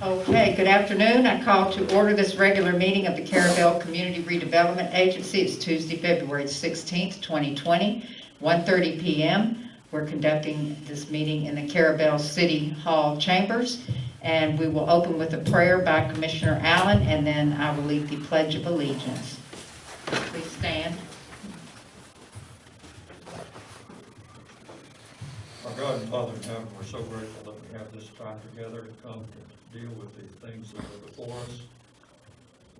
Okay, good afternoon. I call to order this regular meeting of the Carrabelle Community Redevelopment Agency. It's Tuesday, February 16th, 2020, 1:30 p.m. We're conducting this meeting in the Carrabelle City Hall chambers, and we will open with a prayer by Commissioner Allen, and then I will lead the Pledge of Allegiance. Please stand. Our God and Father in heaven, we're so grateful that we have this time together to come to deal with the things that are before us.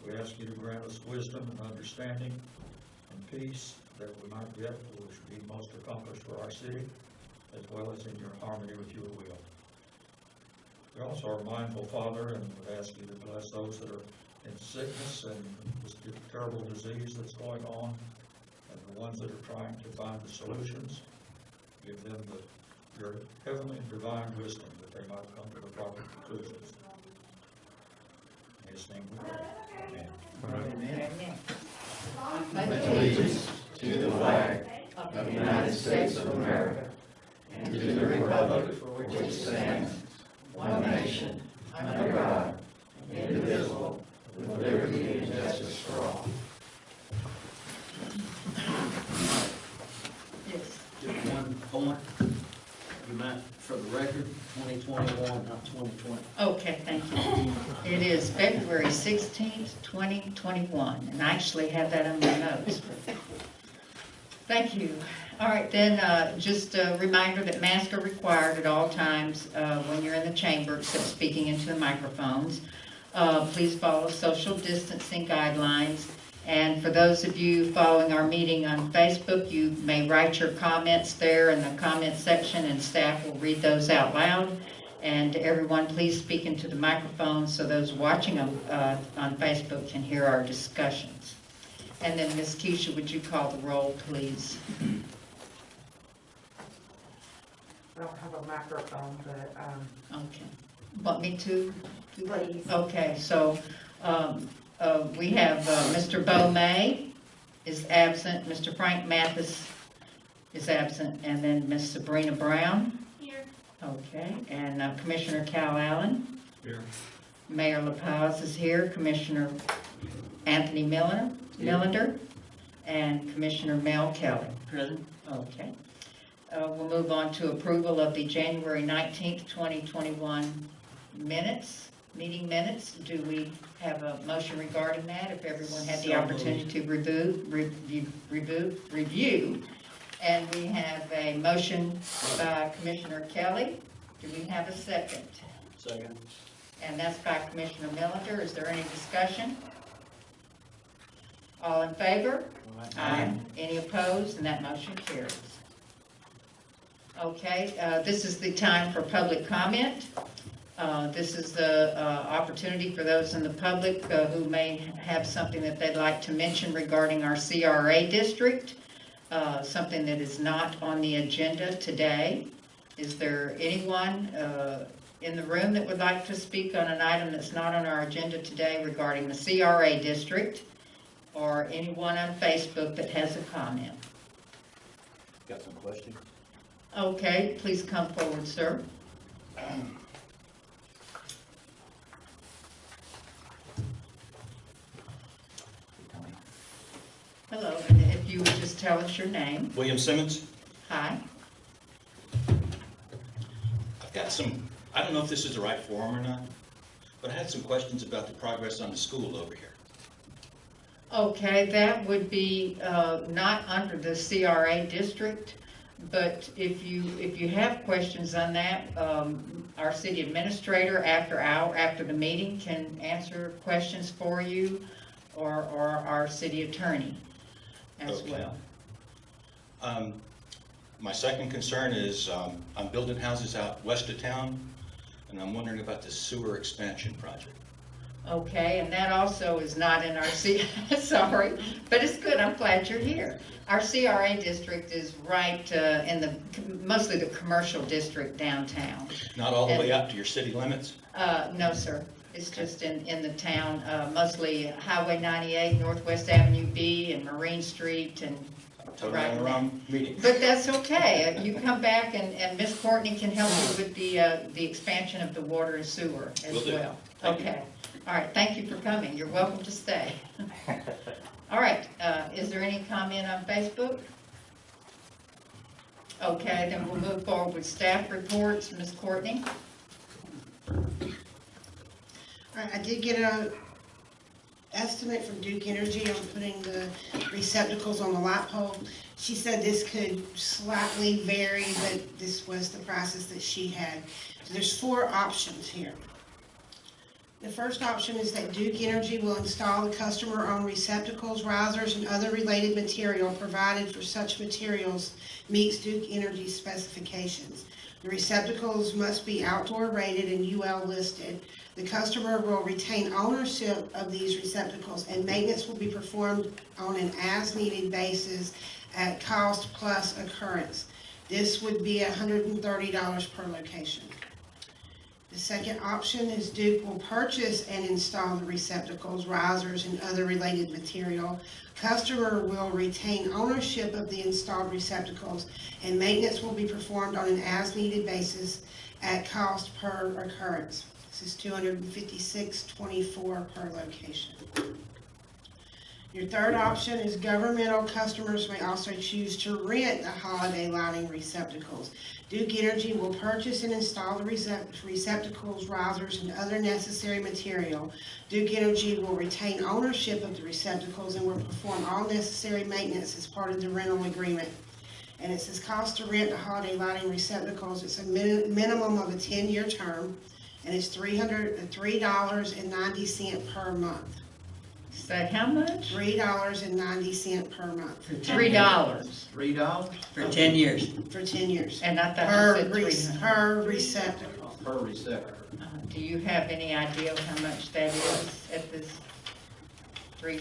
We ask you to grant us wisdom and understanding and peace that we might get which be most accomplished for our city, as well as in your harmony with your will. We also are mindful, Father, and would ask you to bless those that are in sickness and this terrible disease that's going on, and the ones that are trying to find the solutions. Give them your heavenly and divine wisdom that they might come to the proper conclusions. In his name we pray. Amen. Amen. Pledge allegiance to the flag of the United States of America and to the republic for which it stands, one nation, under God, indivisible, with liberty and justice for all. Yes. Just one point, you might, for the record, 2021, not 2020. Okay, thank you. It is February 16th, 2021, and I actually have that on my notes. Thank you. All right, then just a reminder that masks are required at all times when you're in the chamber, except speaking into the microphones. Please follow social distancing guidelines. And for those of you following our meeting on Facebook, you may write your comments there in the comment section, and staff will read those out loud. And everyone, please speak into the microphone so those watching on Facebook can hear our discussions. And then Ms. Keisha, would you call the roll, please? I don't have a microphone, but, Okay. Want me to? please. Okay, so we have Mr. Bo May is absent, Mr. Frank Mathis is absent, and then Ms. Sabrina Brown. Here. Okay, and Commissioner Cal Allen. Here. Mayor LaPaz is here, Commissioner Anthony Millender, and Commissioner Mel Kelly. Present. Okay. We'll move on to approval of the January 19th, 2021 meeting minutes. Do we have a motion regarding that? If everyone had the So opportunity to review. And we have a motion by Commissioner Kelly. Do we have a second? Second. And that's by Commissioner Millender. Is there any discussion? All in favor? Aye. Any opposed? And that motion carries. Okay, this is the time for public comment. This is the opportunity for those in the public who may have something that they'd like to mention regarding our CRA district, something that is not on the agenda today. Is there anyone in the room that would like to speak on an item that's not on our agenda today regarding the CRA district, or anyone on Facebook that has a comment? Got some questions? Okay, please come forward, sir. Hello, and if you would just tell us your name. William Simmons. Hi. I've got some, I don't know if this is the right forum or not, but I had some questions about the progress on the school over here. Okay, that would be not under the CRA district, but if you have questions on that, our city administrator after the meeting can answer questions for you, or our city attorney as well. My second concern is I'm building houses out west of town, and I'm wondering about the sewer expansion project. Okay, and that also is not in our sorry, but it's good. I'm glad you're here. Our CRA district is right in mostly the commercial district downtown. Not all the way out to your city limits? No, sir. It's just in the town, mostly Highway 98, Northwest Avenue B, and Marine Street, and Totally right on the now. wrong meeting. But that's okay. You come back and Ms. Courtney can help you with the expansion of the water and sewer as Will do. well. Thank you. Okay. All right, thank you for coming. You're welcome to stay. All right, is there any comment on Facebook? Okay, then we'll move forward with staff reports. Ms. Courtney? All right, I did get a estimate from Duke Energy on putting the receptacles on the light pole. She said this could slightly vary, but this was the prices that she had. So there's 4 options here. The first option is that Duke Energy will install the customer-owned receptacles, risers, and other related material provided for such materials meets Duke Energy's specifications. The receptacles must be outdoor rated and UL listed. The customer will retain ownership of these receptacles, and maintenance will be performed on an as-needed basis at cost plus occurrence. This would be $130 per location. The second option is Duke will purchase and install the receptacles, risers, and other related material. Customer will retain ownership of the installed receptacles, and maintenance will be performed on an as-needed basis at cost per occurrence. This is $256.24 per location. Your third option is governmental customers may also choose to rent the holiday lighting receptacles. Duke Energy will purchase and install the receptacles, risers, and other necessary material. Duke Energy will retain ownership of the receptacles and will perform all necessary maintenance as part of the rental agreement. And it says cost to rent the holiday lighting receptacles. It's a minimum of a 10-year term, and it's $3.90 per month. Say how much? $3.90 per month $3. $3 For 10 years. for 10 years. And I thought Per, you said 300. per receptacle. per receptacle. Do you have any idea of how much that is at this three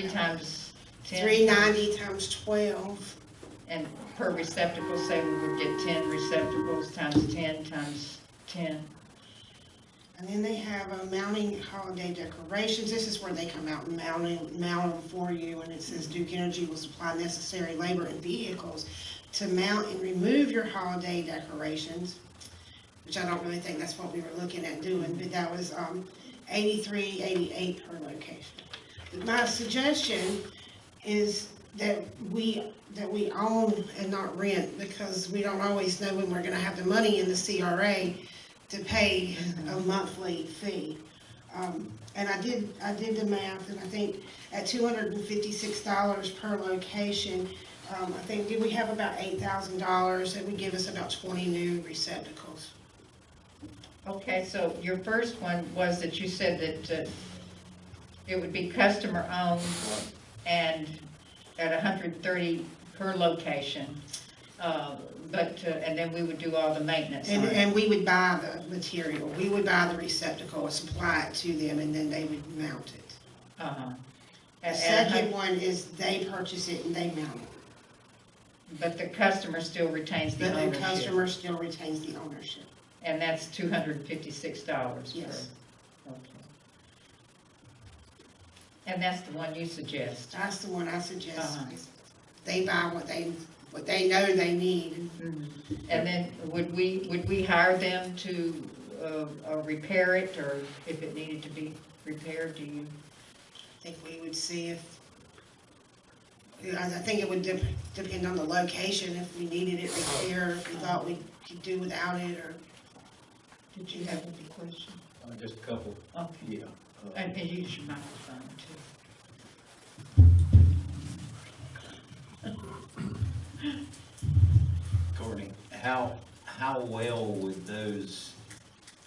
times 10? $3.90 times 12. And per receptacle, say we would get 10 receptacles times 10 times 10. And then they have mounting holiday decorations. This is where they come out and mount them for you. And it says Duke Energy will supply necessary labor and vehicles to mount and remove your holiday decorations, which I don't really think that's what we were looking at doing, but that was $83.88 per location. But my suggestion is that we own and not rent, because we don't always know when we're going to have the money in the CRA to pay a monthly fee. And I did the math, and I think at $256 per location, I think, did we have about $8,000? That would give us about 20 new receptacles. Okay, so your first one was that you said that it would be customer owned and at $130 per location. And then we would do all the maintenance on it. And we would buy the material. We would buy the receptacle and supply it to them, and then they would mount it. Uh-huh. The second one is they purchase it and they mount it. But the customer still retains the But the ownership. customer still retains the ownership. And that's $256 Yes. per. Okay. And that's the one you suggest? That's the one I suggest. Uh-huh. They buy what they know they need. Mhm. And then would we hire them to repair it, or if it needed to be repaired, do you? I think we would see if, I think it would depend on the location, if we needed it repaired, if we thought we could do without it, or. Did you have any question? Just a couple, Okay. yeah. And use your microphone too. Courtney, how well would those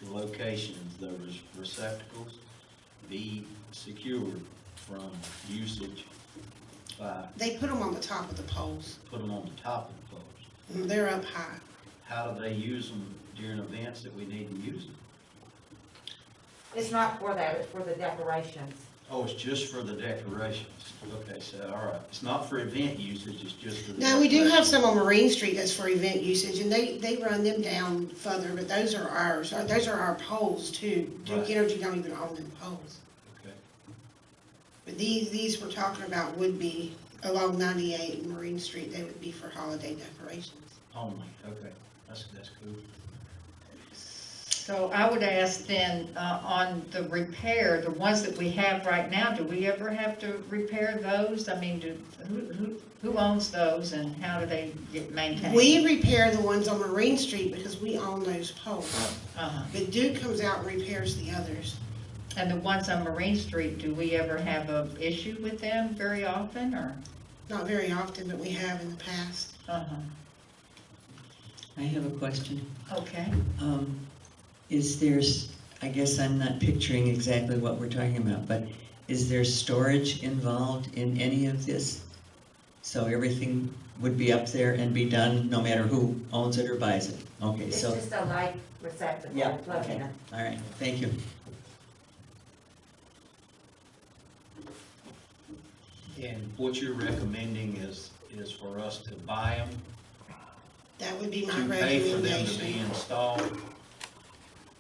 locations, those receptacles, be secured from usage by, They put them on the top of the poles. put them on the top of the poles? They're up high. How do they use them during events that we need to use them? It's not for that, it's for the decorations. Oh, it's just for the decorations. Okay, so, all right. It's not for event usage, it's just for the No, we do have decorations. some on Marine Street that's for event usage, and they run them down further, but those are ours. Those are our poles too. Duke Right. Energy don't even own them poles. Okay. But these we're talking about would be along 98 and Marine Street, they would be for holiday decorations. Only, okay, that's cool. So I would ask then, on the repair, the ones that we have right now, do we ever have to repair those? I mean, who owns those and how do they get maintained? We repair the ones on Marine Street because we own those poles. Uh-huh. But Duke comes out and repairs the others. And the ones on Marine Street, do we ever have a issue with them very often, or? Not very often, but we have in the past. Uh-huh. I have a question. Okay. Is there, I guess I'm not picturing exactly what we're talking about, but is there storage involved in any of this? So everything would be up there and be done no matter who owns it or buys it? Okay, It's so, just a light receptacle, yeah, plug in okay, it. all right, thank you. And what you're recommending is for us to buy them, That would be my to pay for them to be recommendation. installed?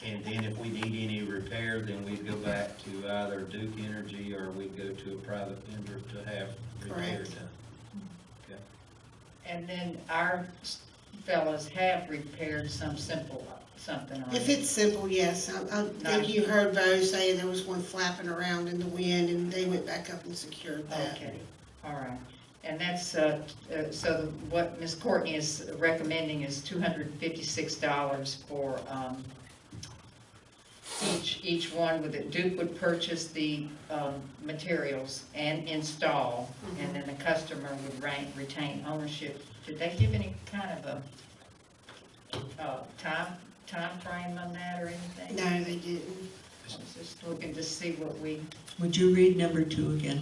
And then if we need any repair, then we'd go back to either Duke Energy or we'd go to a private vendor to have repair Correct. done. Okay. And then our fellows have repaired some simple, something on If it. it's simple, yes. I think you heard Bo saying there was one flapping around in the wind and they went back up and secured that. Okay, all right. And that's, so what Ms. Courtney is recommending is $256 for, each one with it. Duke would purchase the, materials and install, and then the customer would retain ownership. Did they give any kind of a, time frame on that or anything? No, they didn't. I was just looking to see what we, Would you read number 2 again?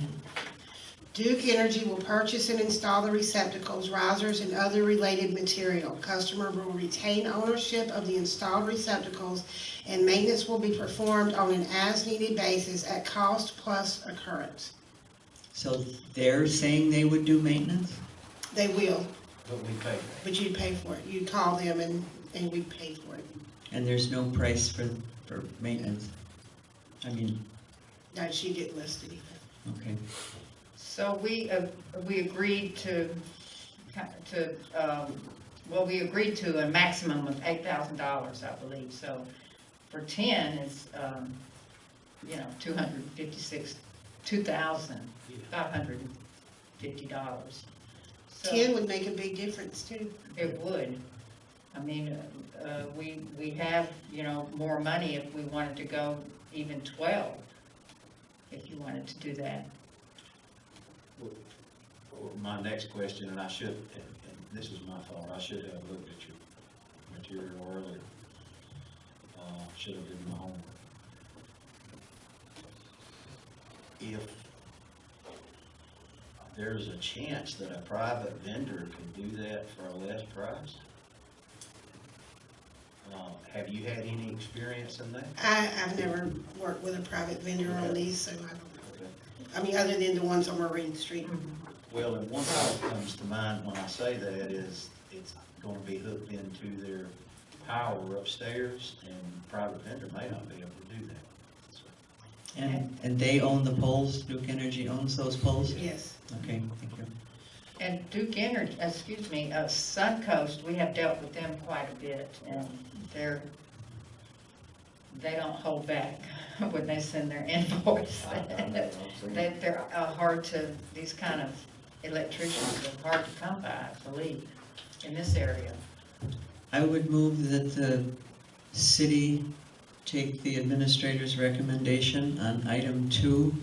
Duke Energy will purchase and install the receptacles, risers, and other related material. Customer will retain ownership of the installed receptacles, and maintenance will be performed on an as-needed basis at cost plus occurrence. So they're saying they would do maintenance? They will, But we pay for it. but you'd pay for it. You'd call them and we'd pay for it. And there's no price for maintenance? I mean, No, she didn't list it either. okay. so we agreed to, well, we agreed to a maximum of $8,000, I believe, so for 10, it's, $2,550. So 10 would make a big difference too. it would. I mean, we have, more money if we wanted to go even 12, if you wanted to do that. My next question, and I should, and this is my fault, I should have looked at your material earlier. Should have done my homework. If there's a chance that a private vendor could do that for a less price, have you had any experience in that? I've never worked with a private vendor on these, so I don't know. Okay. I mean, other than the ones on Marine Street. Well, and one thought that comes to mind when I say that is it's going to be hooked into their power upstairs, and private vendor may not be able to do that. So, And they own the poles? Duke Energy owns those poles? Yes. Okay, thank you. And Duke Energy, Suncoast, we have dealt with them quite a bit, and they don't hold back when they send their invoice. They're hard to, these kind of electricians are hard to come by, I believe, in this area. I would move that the city take the administrator's recommendation on item 2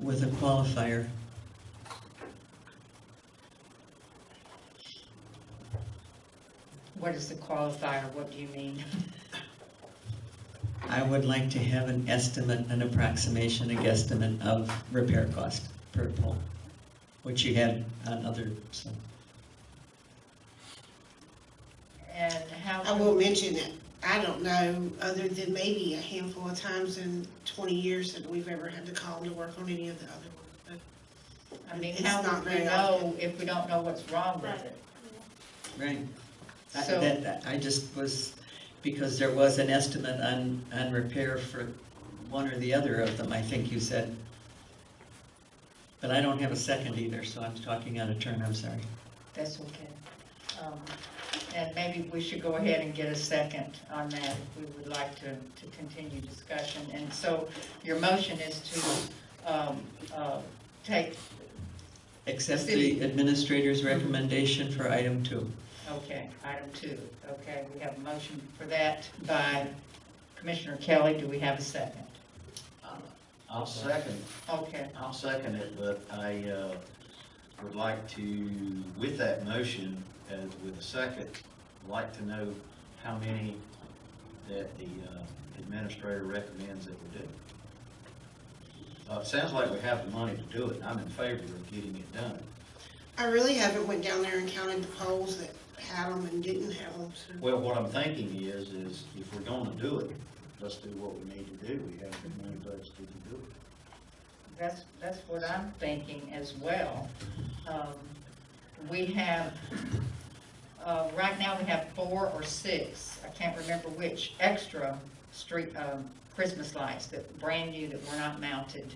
with a qualifier. What is the qualifier? What do you mean? I would like to have an estimate, an approximation, a guesstimate of repair cost per pole, which you had on other, so. And how? I will mention that I don't know, other than maybe a handful of times in 20 years that we've ever had to call them to work on any of the other ones. I mean, It's how not would we very know often. if we don't know what's wrong with it? Right. So- I just was, because there was an estimate on repair for one or the other of them, I think you said. But I don't have a second either, so I'm talking out of turn, I'm sorry. That's okay. And maybe we should go ahead and get a second on that if we would like to continue discussion. And so your motion is to take, Accept City. the administrator's recommendation for item 2. okay, item 2. Okay, we have a motion for that by Commissioner Kelly. Do we have a second? I'll second, Okay, I'll second it, but I would like to, with that motion, with a second, like to know how many that the administrator recommends that we do. It sounds like we have the money to do it, and I'm in favor of getting it done. I really haven't went down there and counted the polls that had them and didn't have them, so. Well, what I'm thinking is if we're gonna do it, let's do what we need to do. We have the money budgeted to do it. that's what I'm thinking as well. We have, right now we have 4 or 6, I can't remember which, extra street, Christmas lights that brand new that were not mounted.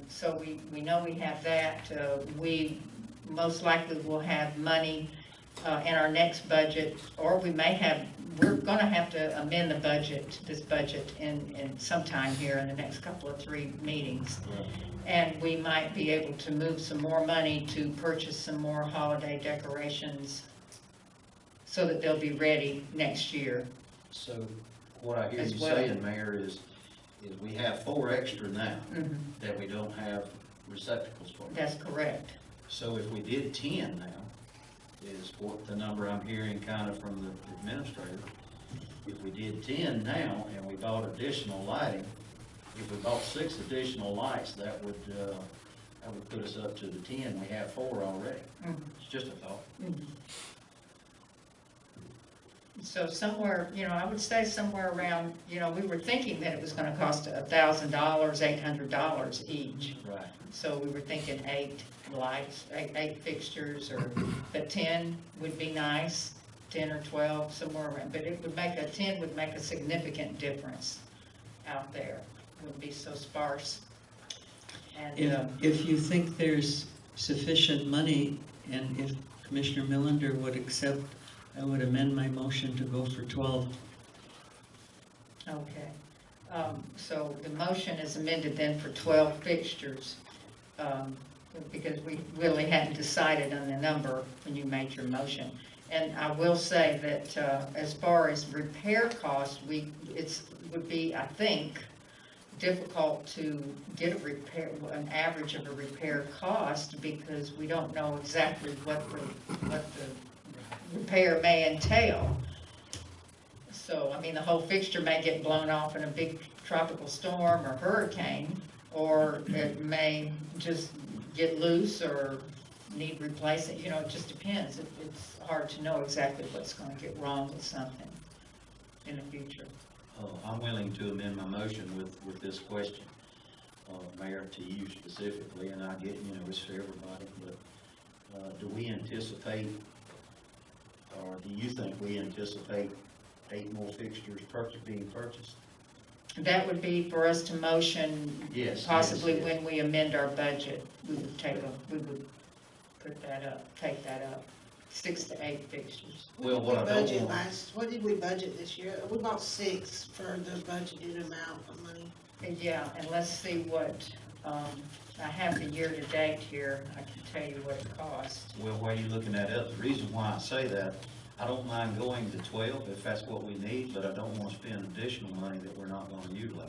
So we know we have that. We most likely will have money in our next budget, or we may have, we're gonna have to amend the budget, this budget in sometime here in the next couple of 3 meetings. And we might be able to move some more money to purchase some more holiday decorations so that they'll be ready next year. So what I hear As you well. saying, Mayor, is we have 4 extra now Mhm. that we don't have receptacles for. That's correct. So if we did 10 now, is what the number I'm hearing kind of from the administrator. If we did 10 now and we bought additional lighting, if we bought 6 additional lights, that would put us up to the 10. We have 4 already. Mhm. It's just a thought. So somewhere, I would say somewhere around, we were thinking that it was gonna cost $1,000, $800 each. Right. So we were thinking 8 lights, eight fixtures, but 10 would be nice, 10 or 12, somewhere around. But 10 would make a significant difference out there. It wouldn't be so sparse. And, If you think there's sufficient money, and if Commissioner Millender would accept, I would amend my motion to go for 12. okay. So the motion is amended then for 12 fixtures, because we really hadn't decided on the number when you made your motion. And I will say that as far as repair costs, it would be, I think, difficult to get an average of a repair cost, because we don't know exactly what the repair may entail. So, I mean, the whole fixture may get blown off in a big tropical storm or hurricane, or it may just get loose or need replacing. It just depends. It's hard to know exactly what's going to get wrong with something in the future. I'm willing to amend my motion with this question, Mayor, to you specifically, and I get, it's for everybody, but do we anticipate, or do you think we anticipate 8 more fixtures being purchased? That would be for us to motion, Yes. possibly yes. when we amend our budget, we would put that up, take that up, 6 to 8 fixtures. Well, what I don't want, What did we budget this year? We bought 6 for the budgeted amount of money. Yeah, and let's see what, I have the year-to-date here, I can tell you what it cost. well, while you're looking at it, the reason why I say that, I don't mind going to 12 if that's what we need, but I don't want to spend additional money that we're not going to utilize.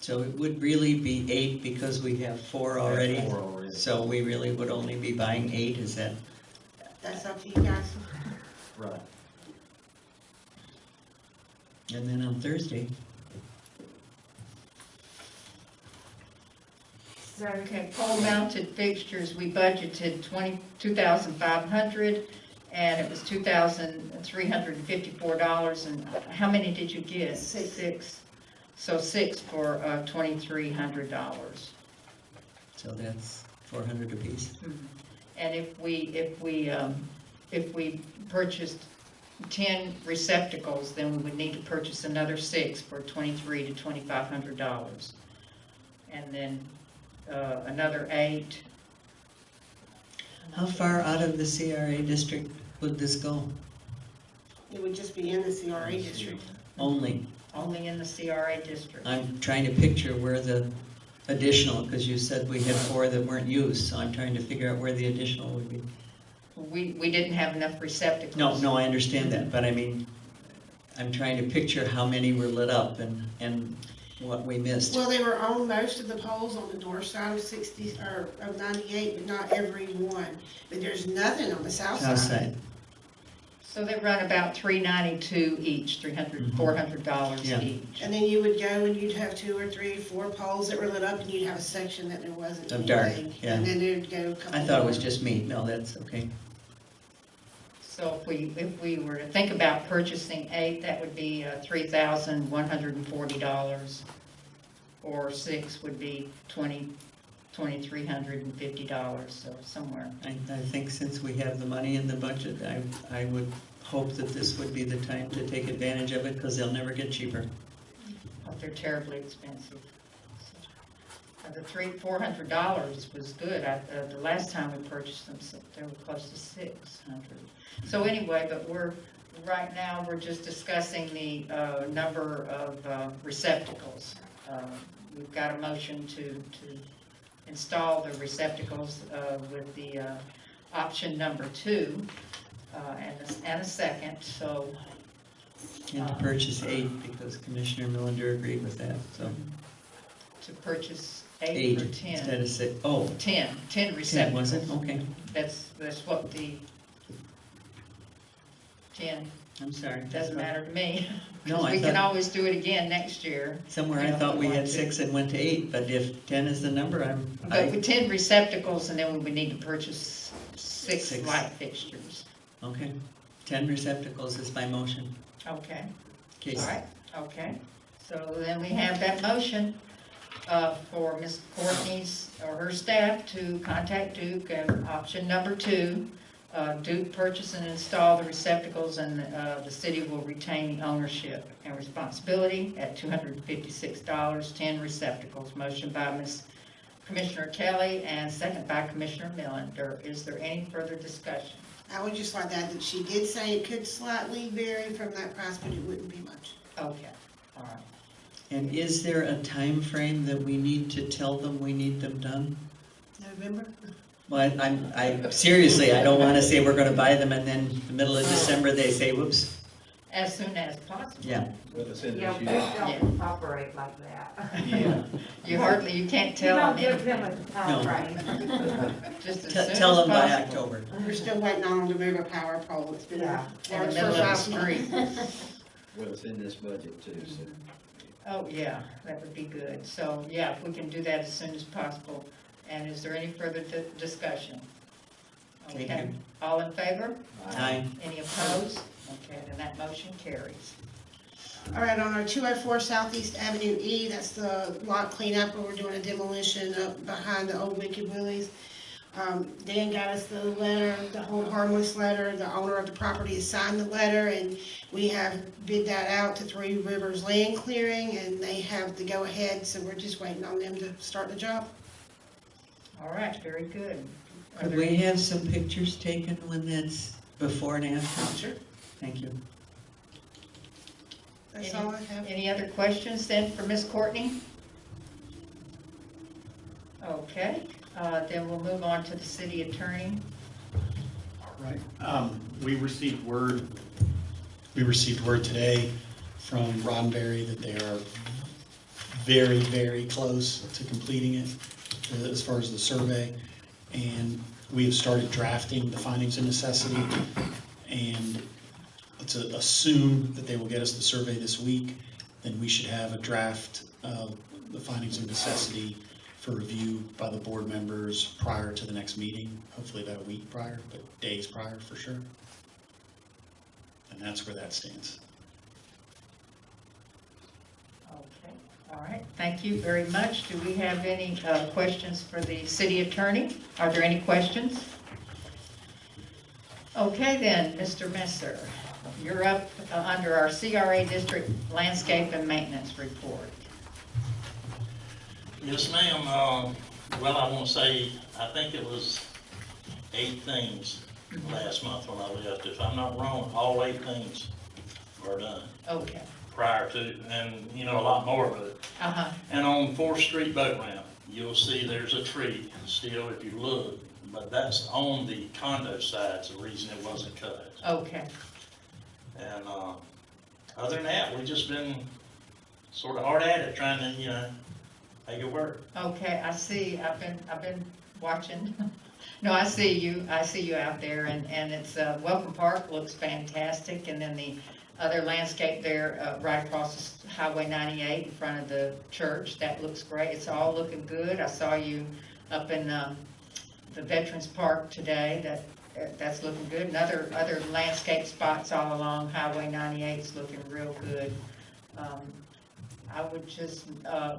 So it would really be 8 because we have 4 already. 4 already. So we really would only be buying 8, is that? That's up to you guys. Right. And then on Thursday, So, Okay, pole-mounted fixtures, we budgeted 2,500, and it was $2,354, and how many did you get? 6. 6. So 6 for $2,300. so that's 400 apiece. And if we purchased 10 receptacles, then we would need to purchase another 6 for $2,300 to $2,500. And then another 8. How far out of the CRA district would this go? It would just be in the CRA district. Only? Only in the CRA district. I'm trying to picture where the additional, because you said we had 4 that weren't used, so I'm trying to figure out where the additional would be. We didn't have enough receptacles. No, I understand that, but I mean, I'm trying to picture how many were lit up and what we missed. Well, they were on most of the poles on the north side of 60, or of 98, but not every one. But there's nothing on the south side. Outside, So they run about $392 each, $400 Yeah. each. And then you would go and you'd have 2 or 3 or 4 poles that were lit up, and you'd have a section that there wasn't Of dark, anything. yeah. And then there'd go a couple I thought it was more. just me, no, that's okay. So if we were to think about purchasing 8, that would be $3,140, or 6 would be $2,350, so somewhere. I think since we have the money in the budget, I would hope that this would be the time to take advantage of it, because they'll never get cheaper. But they're terribly expensive. The $400 was good. The last time we purchased them, they were close to $600. So anyway, but right now, we're just discussing the number of receptacles. We've got a motion to install the receptacles with the option number 2 and a second, so. And to purchase 8, because Commissioner Millender agreed with that, so. To purchase 8 8 or 10. instead of 6, oh, 10 10 receptacles. was it? Okay, That's what the 10, I'm sorry. doesn't matter to me. No, I We can thought, always do it again next year. somewhere I thought we had 6 and went to 8, but if 10 is the number, But with 10 receptacles, and then we would need to purchase 6 6. light fixtures. okay. 10 receptacles is my motion. Okay, Okay, all right, okay. So then we have that motion for Ms. Courtney's, or her staff, to contact Duke, and option number 2, Duke purchase and install the receptacles, and the city will retain the ownership and responsibility at $256, 10 receptacles. Motion by Commissioner Kelly and second by Commissioner Millender. Is there any further discussion? I would just like to add that she did say it could slightly vary from that price, but it wouldn't be much. Okay, all right. and is there a time frame that we need to tell them we need them done? November? Well, I seriously, I don't want to say we're going to buy them and then the middle of December they say, whoops. As soon as possible. Yeah, Well, it's in Yeah, this we year. don't operate like that. Yeah. You can't You tell don't them give them anything. a time frame. Just as soon tell as them by possible. October. We're still waiting on them to move a power pole. It's been Yeah. In the works middle for of the 5 months. street. Well, it's in this budget too, so. Oh, yeah, that would be good. So, yeah, if we can do that as soon as possible. And is there any further discussion? Thank Okay. you. All in favor? Aye. Any opposed? Okay, then that motion carries. All right, on our 204 Southeast Avenue E, that's the lot cleanup where we're doing a demolition up behind the old Wicked Willie's. Dan got us the letter, the hold harmless letter. The owner of the property has signed the letter, and we have bid that out to 3 Rivers Land Clearing, and they have the go-ahead, so we're just waiting on them to start the job. All right, very good. Are Could there- we have some pictures taken when that's before and after? Sure. Thank you. That's all I have. Any other questions then for Ms. Courtney? Okay, then we'll move on to the city attorney. All right. We received word today from Roddenberry that they are very, very close to completing it as far as the survey. And we have started drafting the findings of necessity. And let's assume that they will get us the survey this week. Then we should have a draft of the findings of necessity for review by the board members prior to the next meeting, hopefully about a week prior, but days prior for sure. And that's where that stands. Okay, all right, thank you very much. Do we have any questions for the city attorney? Are there any questions? Okay then, Mr. Messer, you're up under our CRA District Landscape and Maintenance Report. Yes, ma'am. Well, I want to say, I think it was 8 things last month when I left. If I'm not wrong, all 8 things are done Okay, prior to, and, you know, a lot more of it. uh-huh, And on 4th Street boat ramp, you'll see there's a tree still if you look, but that's on the condo side's the reason it wasn't cut. okay. And, other than that, we've just been sort of hard at it, trying to, you know, make it work. Okay, I see, I've been watching. No, I see you out there, and it's, Welcome Park looks fantastic, and then the other landscape there, right across Highway 98 in front of the church, that looks great, it's all looking good. I saw you up in, the Veterans Park today, that's looking good, and other landscape spots all along Highway 98 is looking real good. I would just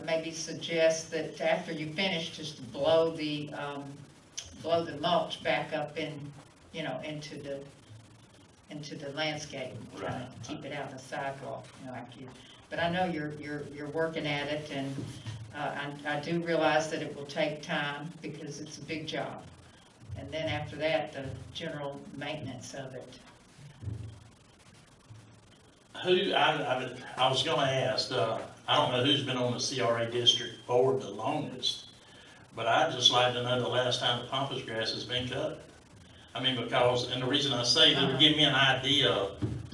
maybe suggest that after you finish, just blow the mulch back up in, you know, into the landscape, trying to keep it out of the sidewalk, you know, after you. But I know you're working at it, and I do realize that it will take time because it's a big job. And then after that, the general maintenance of it. I was gonna ask, I don't know who's been on the CRA district board the longest, but I'd just like to know the last time the pampas grass has been cut. I mean, because, and the reason I say that would give me an idea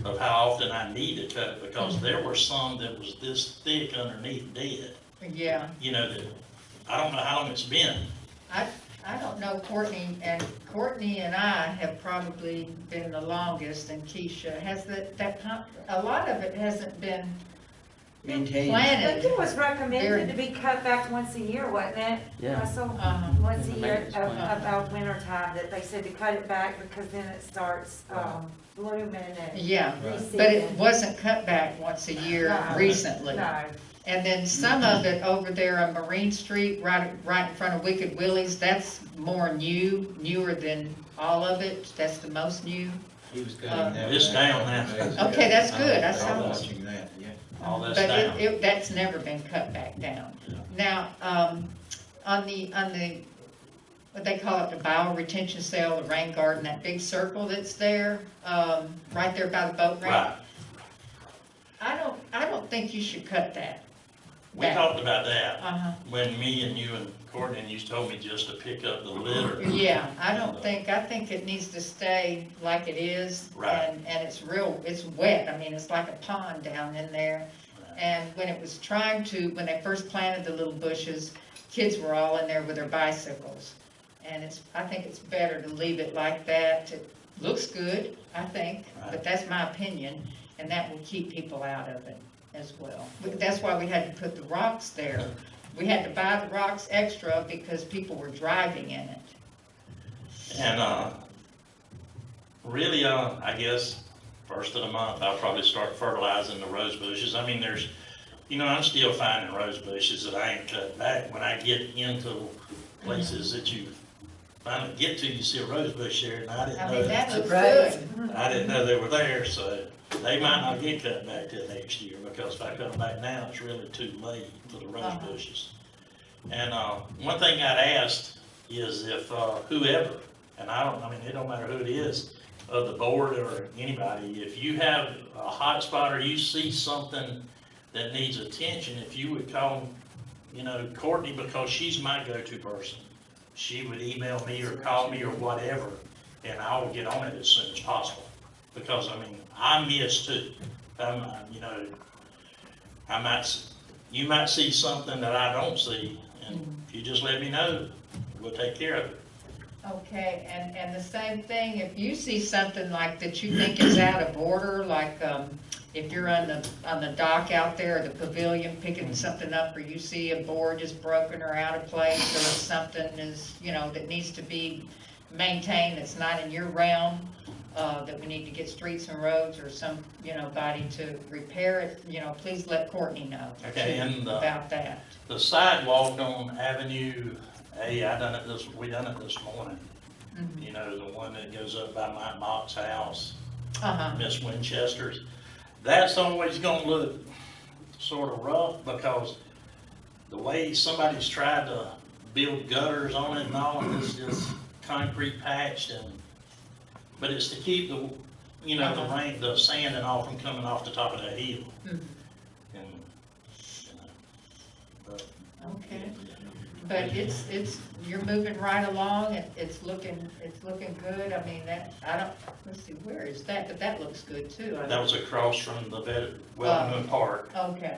of how often I need to cut it, because there were some that was this thick underneath dead. Yeah. You know, that, I don't know how long it's been. I don't know, Courtney and I have probably been the longest, and Keisha, has a lot of it hasn't been Maintained. I think planted. it was recommended to be cut back once a year, wasn't it? Yeah. Russell? Once a year, about winter time, that they said to cut it back because then it starts, blooming and Yeah, reseeding. but it wasn't cut back once a year No. recently. No, And then some of it over there on Marine Street, right in front of Wicked Willie's, that's more newer than all of it. That's the most new. He was cutting that. It's back down now. 2 days ago. Okay, that's good. I was saw it. watching that, yeah. All that's But down. that's never been cut back down. Now, on the, what they call it, the bio retention cell, the rain garden, that big circle that's there, right there by the boat ramp. Right. I don't think you should cut that. We talked about that Uh-huh. when me and you and Courtney, and you told me just to pick up the litter. Yeah, I think it needs to stay like it is. Right. And it's wet, I mean, it's like a pond down in there. And when they first planted the little bushes, kids were all in there with their bicycles. And I think it's better to leave it like that. It looks good, I think, but that's my opinion, and that will keep people out of it as well. That's why we had to put the rocks there. We had to buy the rocks extra because people were driving in it. And, really, I guess, first of the month, I'll probably start fertilizing the rose bushes. I mean, I'm still finding rose bushes that I ain't cut back. When I get into places that you finally get to, you see a rose bush there, and I didn't I know mean, that that. looks good. I didn't know they were there, so they might not get cut back till next year, because if I cut them back now, it's really too late for the rose bushes. And, one thing I'd asked is if, whoever, and it don't matter who it is, of the board or anybody, if you have a hot spot or you see something that needs attention, if you would call, Courtney, because she's my go-to person. She would email me or call me or whatever, and I will get on it as soon as possible. Because, I miss too. You might see something that I don't see, and if you just let me know, we'll take care of it. Okay, and the same thing, if you see something like that you think is out of order, like, if you're on the dock out there, or the pavilion picking something up, or you see a board is broken or out of place, or something is, that needs to be maintained that's not in your realm, that we need to get streets and roads or somebody to repair it, please let Courtney know. Okay, and, about that. The sidewalk on Avenue A, we done it this morning. Mhm. The one that goes up by Mike Mock's house, Uh-huh. Miss Winchester's. That's always gonna look sort of rough, because the way somebody's tried to build gutters on it and all, and it's just concrete patched but it's to keep the, you know, the rain, the sand and all from coming off the top of that hill. Mhm. And, you know, but, Okay, but you're moving right along, it's looking good, I mean, let's see, where is that, but that looks good too. that was across from the Welcome Park. Okay,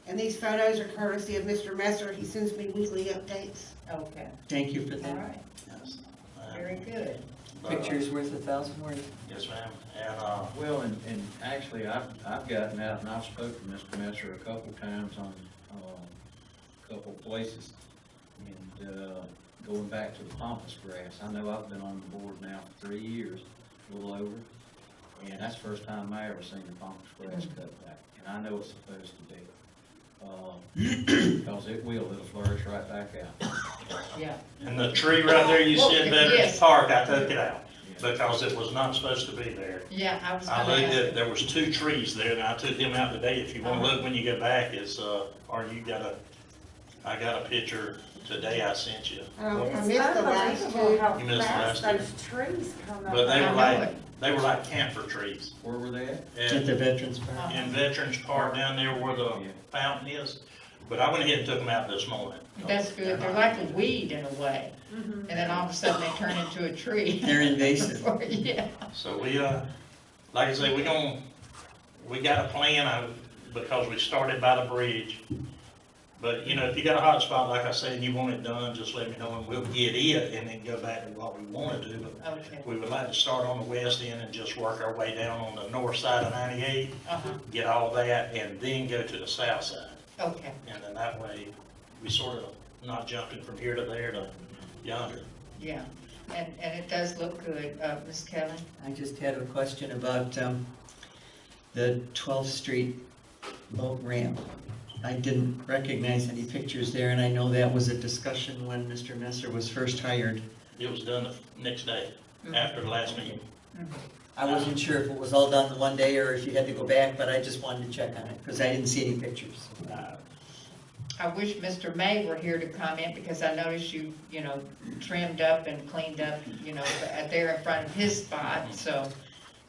And these photos are courtesy of Mr. Messer. He sends me weekly updates. okay, Thank you for all that. right, Uh, very good. but, Picture's worth 1,000 words. Yes, ma'am, and, Well, and actually, I've gotten out and I've spoken to Mr. Messer a couple times on, a couple places. And, going back to the pampas grass, I know I've been on the board now for 3 years, a little over. And that's the first time I ever seen the pampas grass cut back, and I know it's supposed to be. Because it'll flourish right back out. Yeah, and the tree right there you Well, said, Veterans yes. Park, I took it out, because it was not supposed to be there. yeah, I was I gonna looked ask. at, there was 2 trees there, and I took them out today. If you wanna look when you get back, I got a picture today I sent you. I It's missed the last unbelievable two. how You missed the fast last those trees come up. But they I were know like, it. they were like camphor trees. Where were they at? At the Veterans Park. In Veterans Park down there where the fountain is. But I went ahead and took them out this morning. That's good, they're like a weed in a way, and then all of a sudden they turn into a tree. They're invasive. Yeah, So we, like I say, we got a plan, because we started by the bridge. But, you know, if you got a hot spot, like I said, and you want it done, just let me know and we'll get it and then go back to what we want to do. But okay, we would like to start on the west end and just work our way down on the north side of 98, get all that, and then go to the south side. okay, And then that way, we sort of not jumping from here to there to yonder. yeah, and it does look good, Ms. Kelly? I just had a question about the 12th Street boat ramp. I didn't recognize any pictures there, and I know that was a discussion when Mr. Messer was first hired. It was done the next day, after the last meeting. I wasn't sure if it was all done in one day or if you had to go back, but I just wanted to check on it, because I didn't see any pictures. I wish Mr. May were here to comment, because I noticed you trimmed up and cleaned up, there in front of his spot, so,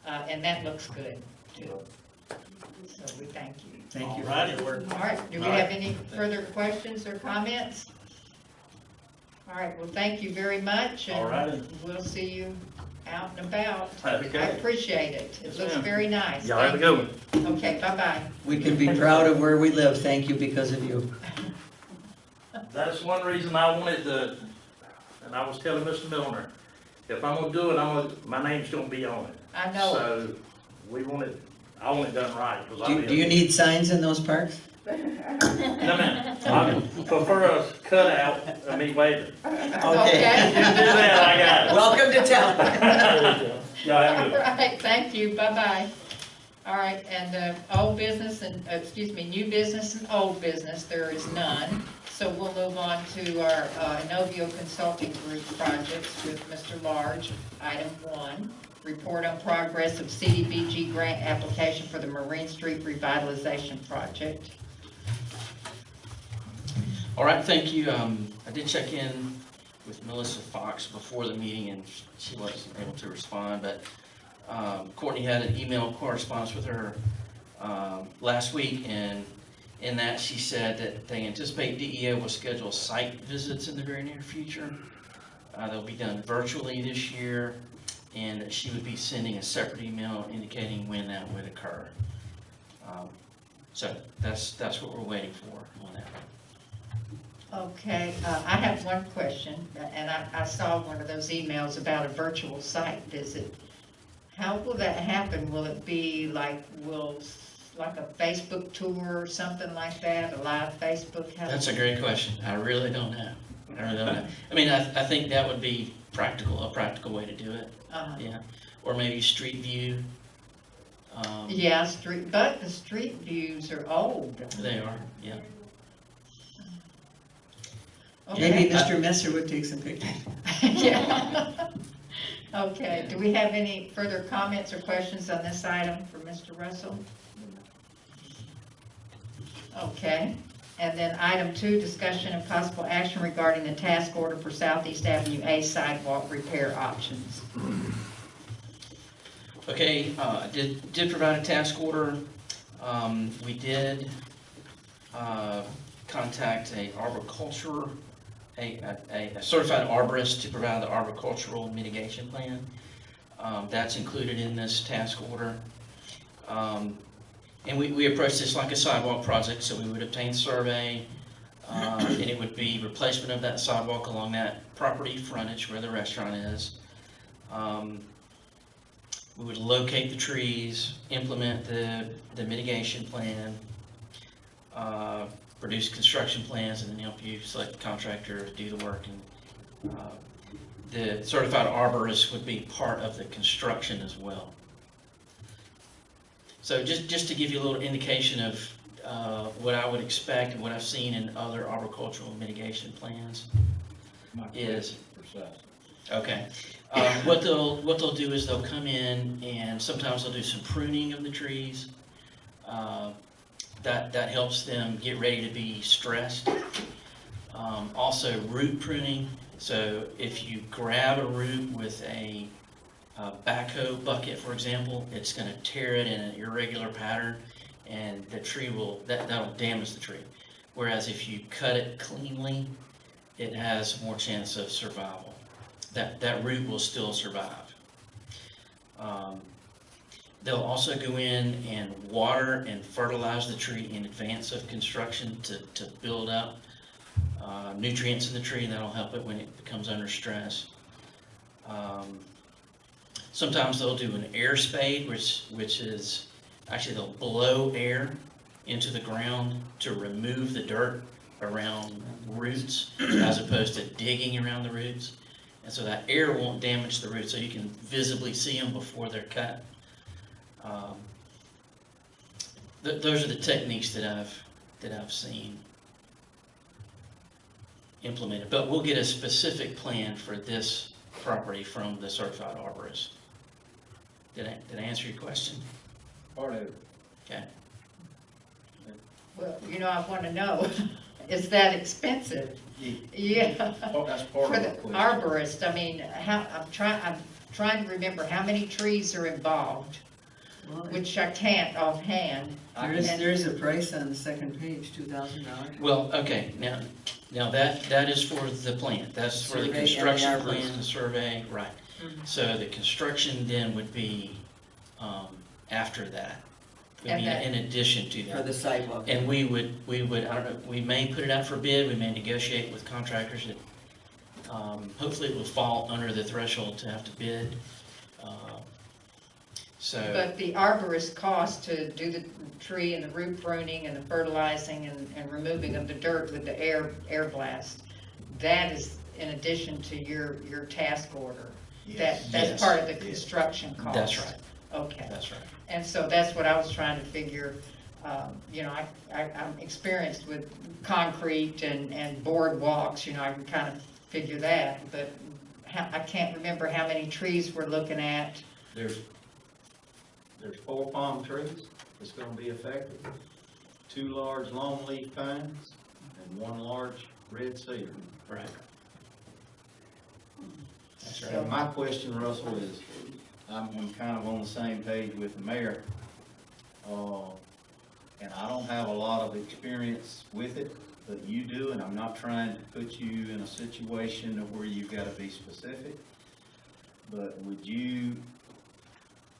and that looks good, too. So we thank you. Thank you for Alrighty. your work. All right, do we have any further questions or comments? All right, well, thank you very much, Alrighty. and we'll see you out and about. Okay. I appreciate it. It Yes, looks ma'am. very nice. Y'all have a good one. Okay, bye-bye. We can be proud of where we live, thank you, because of you. That's one reason I wanted to, and I was telling Mr. Milner, if I'm gonna do it, my name's gonna be on it. I know it. So, I want it done right. 'Cause Do you need signs in those parks? No, ma'am. I prefer a cutout of me waving. Okay. Just do that, I got it. Welcome to town. Y'all have a All good one. right, thank you, bye-bye. All right, and old business and, new business and old business, there is none. So we'll move on to our Innovio Consulting Group projects with Mr. Large. Item 1, report on progress of CDBG grant application for the Marine Street Revitalization Project. All right, thank you. I did check in with Melissa Fox before the meeting and she wasn't able to respond, but Courtney had an email correspondence with her last week, and in that she said that they anticipate DEO will schedule site visits in the very near future. They'll be done virtually this year, and that she would be sending a separate email indicating when that would occur. So that's what we're waiting for on that. Okay, I have one question, and I saw one of those emails about a virtual site visit. How will that happen? Will it be like a Facebook tour or something like that, a live Facebook? That's a great question. I really don't know. I mean, I think that would be a practical way to do it. Yeah, or maybe Street View. Yeah, but the street views are old. They are, yeah. Okay. Maybe Mr. Messer would take some pictures. Yeah. Okay, do we have any further comments or questions on this item for Mr. Russell? Okay, And then item 2, discussion and possible action regarding the task order for Southeast Avenue A sidewalk repair options. Okay, did provide a task order. We did contact a certified arborist to provide the arboricultural mitigation plan. That's included in this task order. And we approached this like a sidewalk project, so we would obtain survey, and it would be replacement of that sidewalk along that property frontage where the restaurant is. We would locate the trees, implement the mitigation plan, produce construction plans, and then help you select the contractor to do the work. And the certified arborist would be part of the construction as well. So just to give you a little indication of what I would expect and what I've seen in other arboricultural mitigation plans is, okay. What they'll do is they'll come in and sometimes they'll do some pruning of the trees. That helps them get ready to be stressed. Also root pruning. So if you grab a root with a backhoe bucket, for example, it's going to tear it in an irregular pattern, and the tree that'll damage the tree. Whereas if you cut it cleanly, it has more chance of survival. That root will still survive. They'll also go in and water and fertilize the tree in advance of construction to build up nutrients in the tree, and that'll help it when it becomes under stress. Sometimes they'll do an air spade, which is actually they'll blow air into the ground to remove the dirt around roots as opposed to digging around the roots. And so that air won't damage the roots, so you can visibly see them before they're cut. Those are the techniques that I've seen implemented. But we'll get a specific plan for this property from the certified arborist. Did I answer your question? Part of it. Okay. Well, I want to know, is that expensive? Yeah. That's part For of the the question. arborist, I mean, I'm trying to remember how many trees are involved, which I can't offhand. There's a price on the second page, $2,000. Well, okay, now that is for the plan. That's for the Survey and the construction arborist. plan, the survey, right. So the construction then would be after that. Would be in addition to that. For the sidewalk. And we would, I don't know, we may put it out for bid, we may negotiate with contractors that, hopefully it will fall under the threshold to have to bid. But the arborist cost to do the tree and the root pruning and the fertilizing and removing of the dirt with the air blast, that is in addition to your task order. Yes. That's Yes. part of the construction cost. That's right, Okay. that's right. And so that's what I was trying to figure. I'm experienced with concrete and boardwalks, I can kind of figure that, but I can't remember how many trees we're looking at. There's 4 palm trees that's gonna be affected, 2 large longleaf pines, and 1 large red cedar. Right. That's right. So- My question, Russell, is, I'm kind of on the same page with the mayor, and I don't have a lot of experience with it, but you do, and I'm not trying to put you in a situation where you've got to be specific, but would you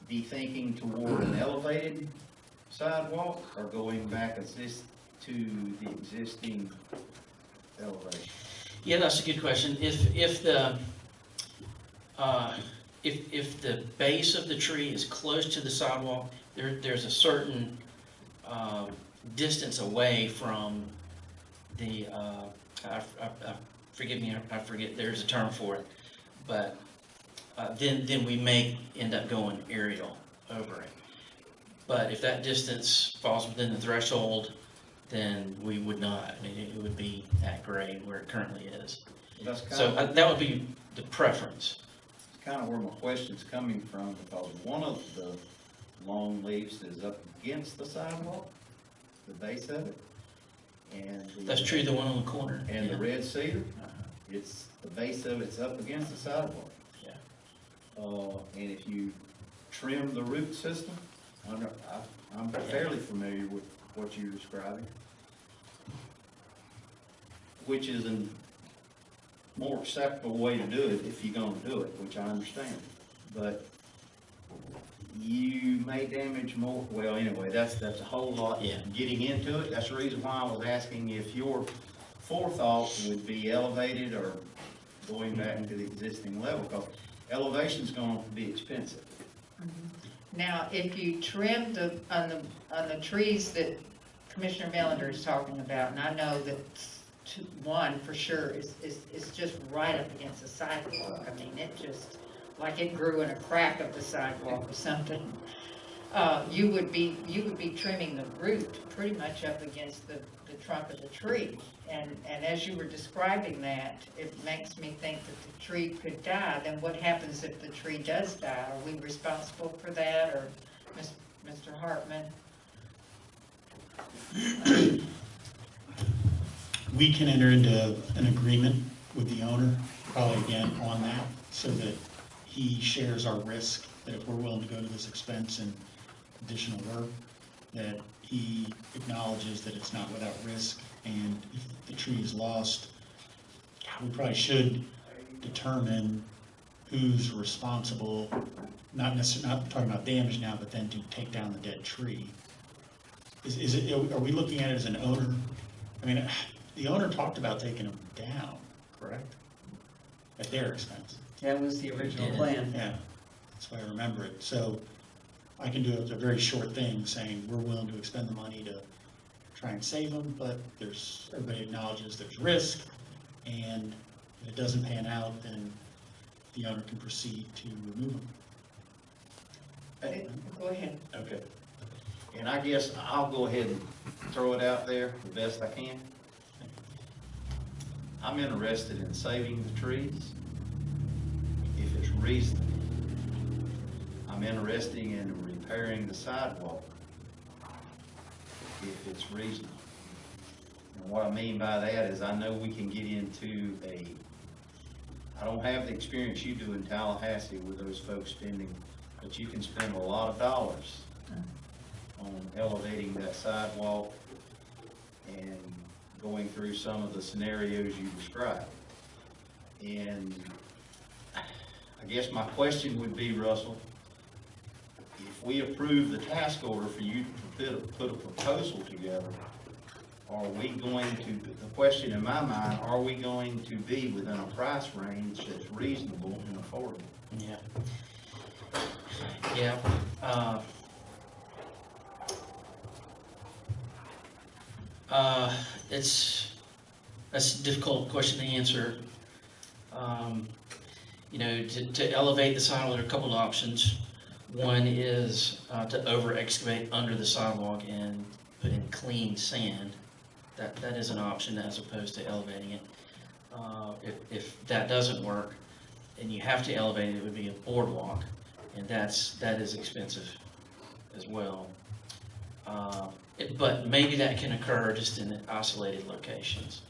be thinking toward an elevated sidewalk, or going back to the existing elevation? Yeah, that's a good question. If the base of the tree is close to the sidewalk, there's a certain distance away from the, forgive me, I forget, there's a term for it, but then we may end up going aerial over it. But if that distance falls within the threshold, then we would not. I mean, it would be at grade where it currently is. That's kind So of, that would be the preference. kind of where my question's coming from, because one of the long leaves is up against the sidewalk, the base of it, and That's true, the one on the corner. And the Yeah. red cedar, it's, the base of it's up against the sidewalk. Yeah. And if you trim the root system, I'm fairly familiar with what you're describing, which is a more acceptable way to do it if you're gonna do it, which I understand. But you may damage more, well, anyway, that's a whole lot. Yeah. Getting into it, that's the reason why I was asking if your forethought would be elevated or going back to the existing level, because elevation's gonna be expensive. Now, if you trim on the trees that Commissioner Melander is talking about, and I know that one for sure is just right up against the sidewalk. I mean, it just, like it grew in a crack of the sidewalk or something. You would be trimming the root pretty much up against the trunk of the tree. And as you were describing that, it makes me think that the tree could die. Then what happens if the tree does die? Are we responsible for that, or Mr. Hartman? We can enter into an agreement with the owner, probably again on that, so that he shares our risk, that if we're willing to go to this expense and additional work, that he acknowledges that it's not without risk, and if the tree is lost, we probably should determine who's responsible, not talking about damage now, but then to take down the dead tree. Are we looking at it as an owner? I mean, the owner talked about taking them down, correct? At their expense. That was the original plan. Yeah, that's why I remember it. So I can do a very short thing saying we're willing to expend the money to try and save them, but everybody acknowledges there's risk, and if it doesn't pan out, then the owner can proceed to remove them. Go ahead. Okay. And I guess I'll go ahead and throw it out there the best I can. I'm interested in saving the trees if it's reasonable. I'm interested in repairing the sidewalk if it's reasonable. And what I mean by that is I know we can get into I don't have the experience you do in Tallahassee with those folks spending, but you can spend a lot of dollars on elevating that sidewalk and going through some of the scenarios you described. And I guess my question would be, Russell, if we approve the task order for you to put a proposal together, are we going to, the question in my mind, are we going to be within a price range that's reasonable and affordable? Yeah. Yeah. That's a difficult question to answer. To elevate the sidewalk, there are a couple of options. One is to over excavate under the sidewalk and put in clean sand. That is an option as opposed to elevating it. If that doesn't work and you have to elevate it, it would be a boardwalk, and that is expensive as well. But maybe that can occur just in isolated locations.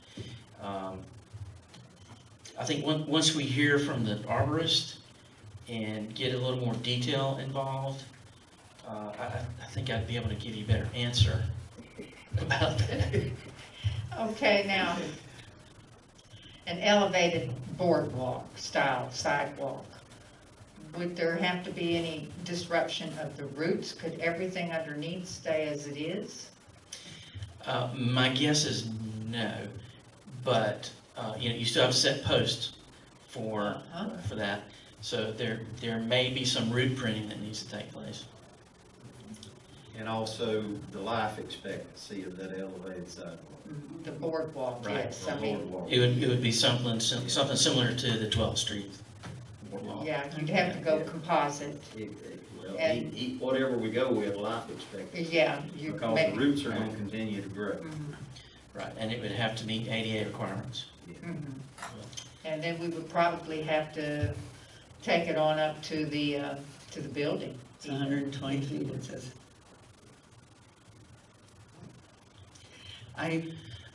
I think once we hear from the arborist and get a little more detail involved, I think I'd be able to give you a better answer about that. Okay, now, an elevated boardwalk style sidewalk, would there have to be any disruption of the roots? Could everything underneath stay as it is? My guess is no, but you still have set posts for that, so there may be some root pruning that needs to take place. And also the life expectancy of that elevated sidewalk. The boardwalk, Right. yes, I mean, It would be something similar to the 12th Street boardwalk. yeah, you'd have to go composite, Well, And- whatever we go with, life expectancy. yeah. You Because make- the roots are gonna continue to grow. Mhm, Right, and it would have to meet ADA requirements. mhm. And then we would probably have to take it on up to the building. It's 120 feet, it says.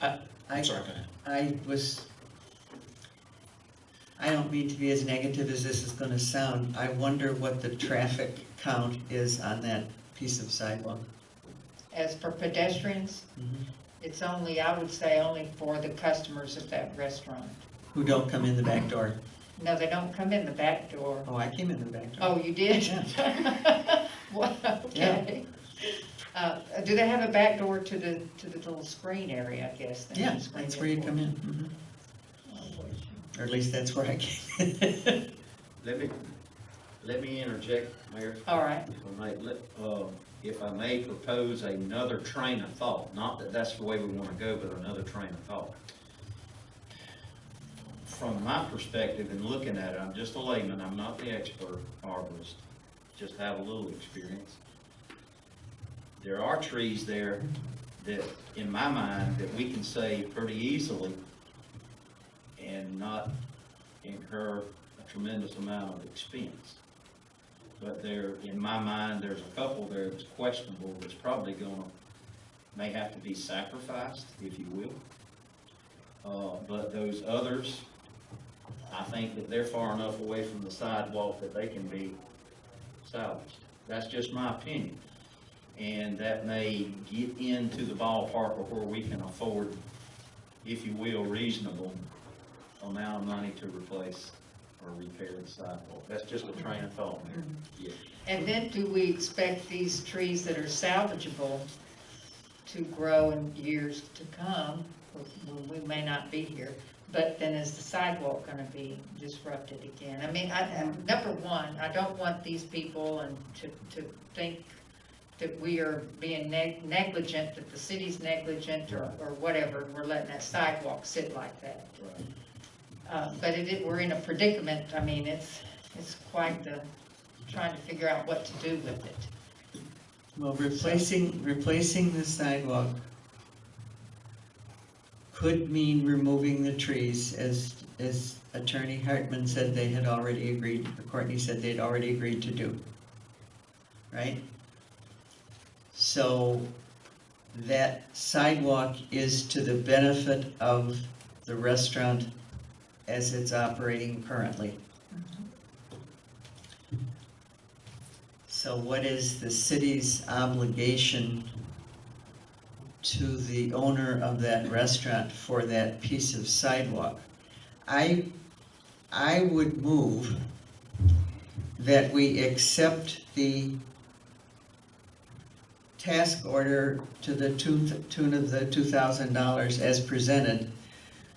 I'm sorry, go ahead. I don't mean to be as negative as this is gonna sound. I wonder what the traffic count is on that piece of sidewalk. As for pedestrians, it's only, I would say, only for the customers of that restaurant. Who don't come in the back door. No, they don't come in the back door. Oh, I came in the back door. Oh, you did? Well, okay. Do they have a back door to the little screen area, I guess? then? Yeah, Screen that's where you come in. Or at least that's where I came in. Let me interject, Mayor. All right. If I may propose another train of thought, not that that's the way we want to go, but another train of thought. From my perspective in looking at it, I'm just a layman, I'm not the expert arborist, just have a little experience. There are trees there that, in my mind, that we can save pretty easily and not incur a tremendous amount of expense. But there, in my mind, there's a couple there that's questionable, that's probably may have to be sacrificed, if you will. But those others, I think that they're far enough away from the sidewalk that they can be salvaged. That's just my opinion. And that may get into the ballpark of where we can afford, if you will, reasonable amount of money to replace or repair the sidewalk. That's just a train of thought, Mayor. Yeah. And then do we expect these trees that are salvageable to grow in years to come? We may not be here, but then is the sidewalk going to be disrupted again? I mean, number one, I don't want these people to think that we are being negligent, that the city's negligent or whatever, we're letting that sidewalk sit like that. Right. But we're in a predicament. I mean, it's quite trying to figure out what to do with it. Well, replacing the sidewalk could mean removing the trees, as Attorney Hartman said they had already agreed, or Courtney said they'd already agreed to do. Right? So that sidewalk is to the benefit of the restaurant as it's operating currently. So what is the city's obligation to the owner of that restaurant for that piece of sidewalk? I would move that we accept the task order to the tune of the $2,000 as presented,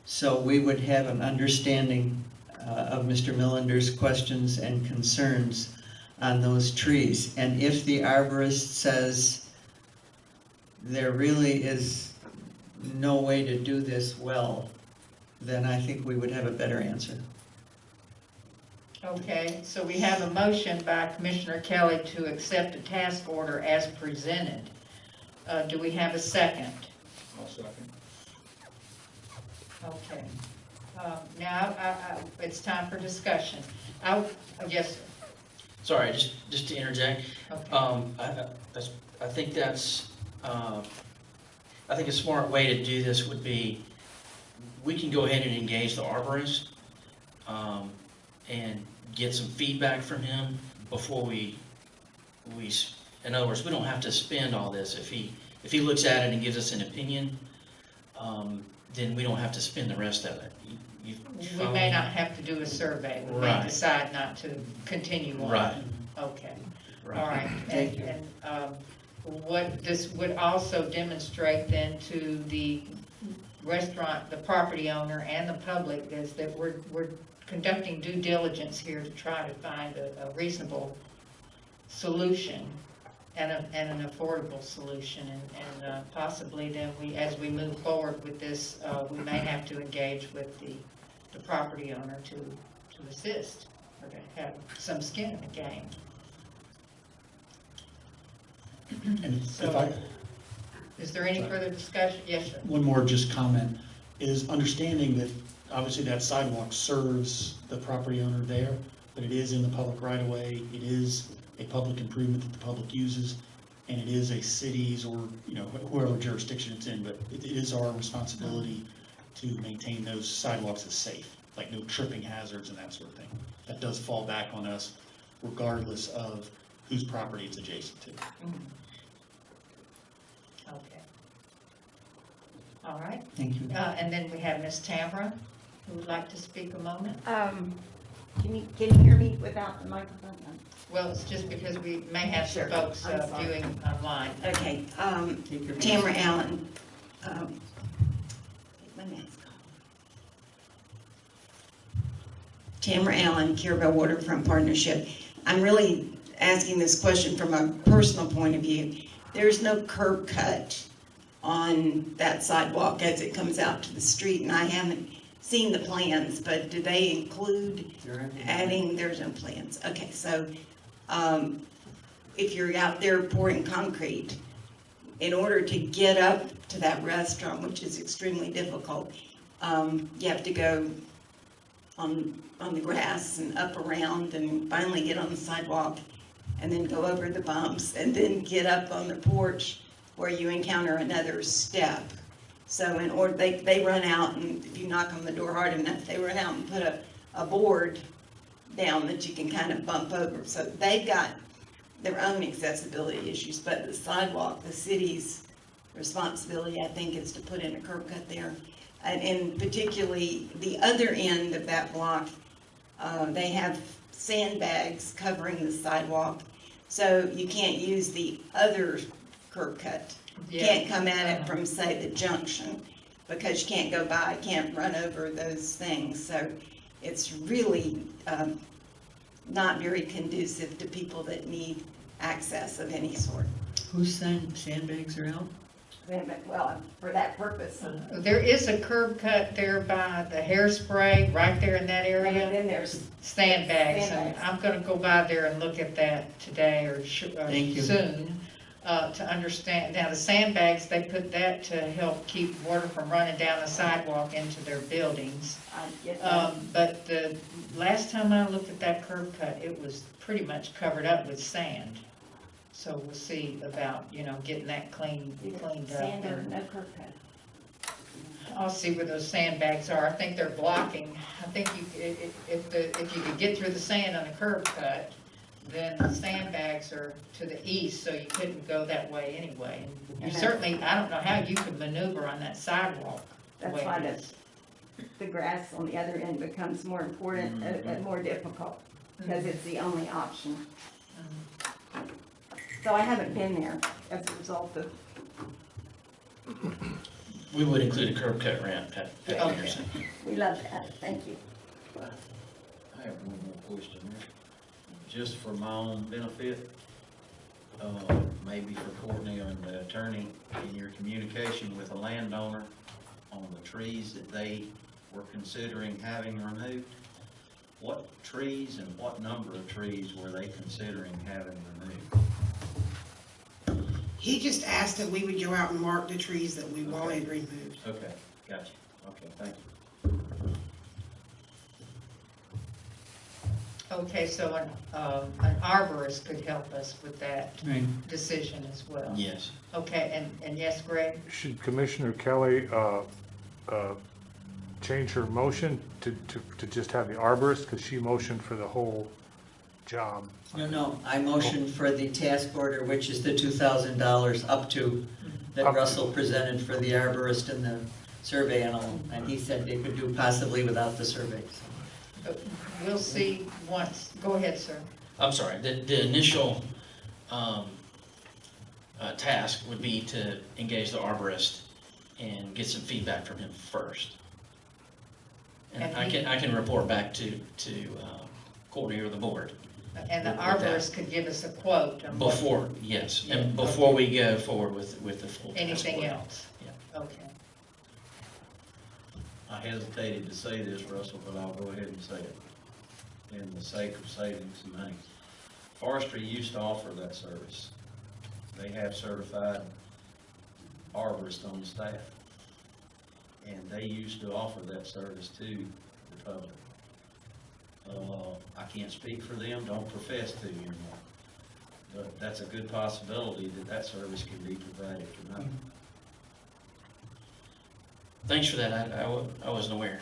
so we would have an understanding of Mr. Millender's questions and concerns on those trees. And if the arborist says there really is no way to do this well, then I think we would have a better answer. Okay, so we have a motion by Commissioner Kelly to accept a task order as presented. Do we have a second? I'll second. Okay. Now, it's time for discussion. Yes, sir. Sorry, just to interject. Okay. I think that's, I think a smart way to do this would be, we can go ahead and engage the arborist, and get some feedback from him before we, in other words, we don't have to spend all this. If he looks at it and gives us an opinion, then we don't have to spend the rest of it. We may not have to do a survey. We may Right. decide not to continue on. Right. Okay. Right. All right. Thank you. And what this would also demonstrate then to the restaurant, the property owner, and the public is that we're conducting due diligence here to try to find a reasonable solution and an affordable solution, and possibly then as we move forward with this, we may have to engage with the property owner to assist or to have some skin in the game. And if So- I, Is there any further discussion? Yes, sir. one more just comment, is understanding that obviously that sidewalk serves the property owner there, but it is in the public right of way, it is a public improvement that the public uses. and it is a city's or, you know, whoever jurisdiction it's in, but it is our responsibility to maintain those sidewalks as safe, like no tripping hazards and that sort of thing. That does fall back on us regardless of whose property it's adjacent to. Okay. All right, Thank you. and then we have Ms. Tamara, who would like to speak a moment. Can you hear me without the microphone? Well, it's just because we may have some Sure. folks I'm sorry. viewing online. Okay, Take your Tamara Allen. Take my mask off. Tamara Allen, Carrabelle Waterfront Partnership. I'm really asking this question from a personal point of view. There's no curb cut on that sidewalk as it comes out to the street, and I haven't seen the plans, but do they include adding, there's no plans. Okay, so if you're out there pouring concrete, in order to get up to that restaurant, which is extremely difficult, you have to go on the grass and up around and finally get on the sidewalk and then go over the bumps and then get up on the porch where you encounter another step. So in order, they run out, and if you knock on the door hard enough, they run out and put a board down that you can kind of bump over. So they've got their own accessibility issues, but the sidewalk, the city's responsibility, I think, is to put in a curb cut there. And particularly the other end of that block, they have sandbags covering the sidewalk, so you can't use the other curb cut. You can't come at it from, say, the junction, because you can't go by, can't run over those things. So it's really not very conducive to people that need access of any sort. Whose sandbags are out? Well, for that purpose. There is a curb cut there by the hairspray, right there in that And area. then there's, Sandbags, and Sandbags. I'm gonna go by there and look at that today or Thank you. soon, to understand. Now, the sandbags, they put that to help keep water from running down the sidewalk into their buildings. I get that. But the last time I looked at that curb cut, it was pretty much covered up with sand. So we'll see about, you know, getting that cleaned up. Sand or and no curb cut. I'll see where those sandbags are. I think they're blocking. I think if you could get through the sand on the curb cut, then the sandbags are to the east, so you couldn't go that way anyway. And you certainly, I don't know how you could maneuver on that sidewalk. the That's way why it is. the grass on the other end becomes more important and more difficult, because it's the only option. So I haven't been there as a result of, We would include a curb cut ramp at Okay. Anderson. we love that, thank you. I have one more question there. Just for my own benefit, maybe for Courtney and the attorney, in your communication with a landowner on the trees that they were considering having removed, what trees and what number of trees were they considering having removed? He just asked that we would go out and mark the trees that we wanted removed. Okay, gotcha. Okay, thank you. Okay, so an arborist could help us with that Right. decision as well. Yes. Okay, and yes, Greg? Should Commissioner Kelly change her motion to just have the arborist, because she motioned for the whole job? No, I motioned for the task order, which is the $2,000 up to, that Up to. Russell presented for the arborist and the survey and all, and he said they could do possibly without the survey. We'll see once, go ahead, sir. I'm sorry, the initial task would be to engage the arborist and get some feedback from him first. And And I can report back to Courtney or the board. And the With that. arborist could give us a quote on what- Before, yes, Yeah, and before we go forward with the full task anything order. else. Yeah. Okay. I hesitated to say this, Russell, but I'll go ahead and say it, in the sake of saving some money. Forestry used to offer that service. They have certified arborists on the staff. And they used to offer that service to the public. I can't speak for them, don't profess to anymore. but that's a good possibility that that service can be provided for nothing. Thanks for that, I wasn't aware.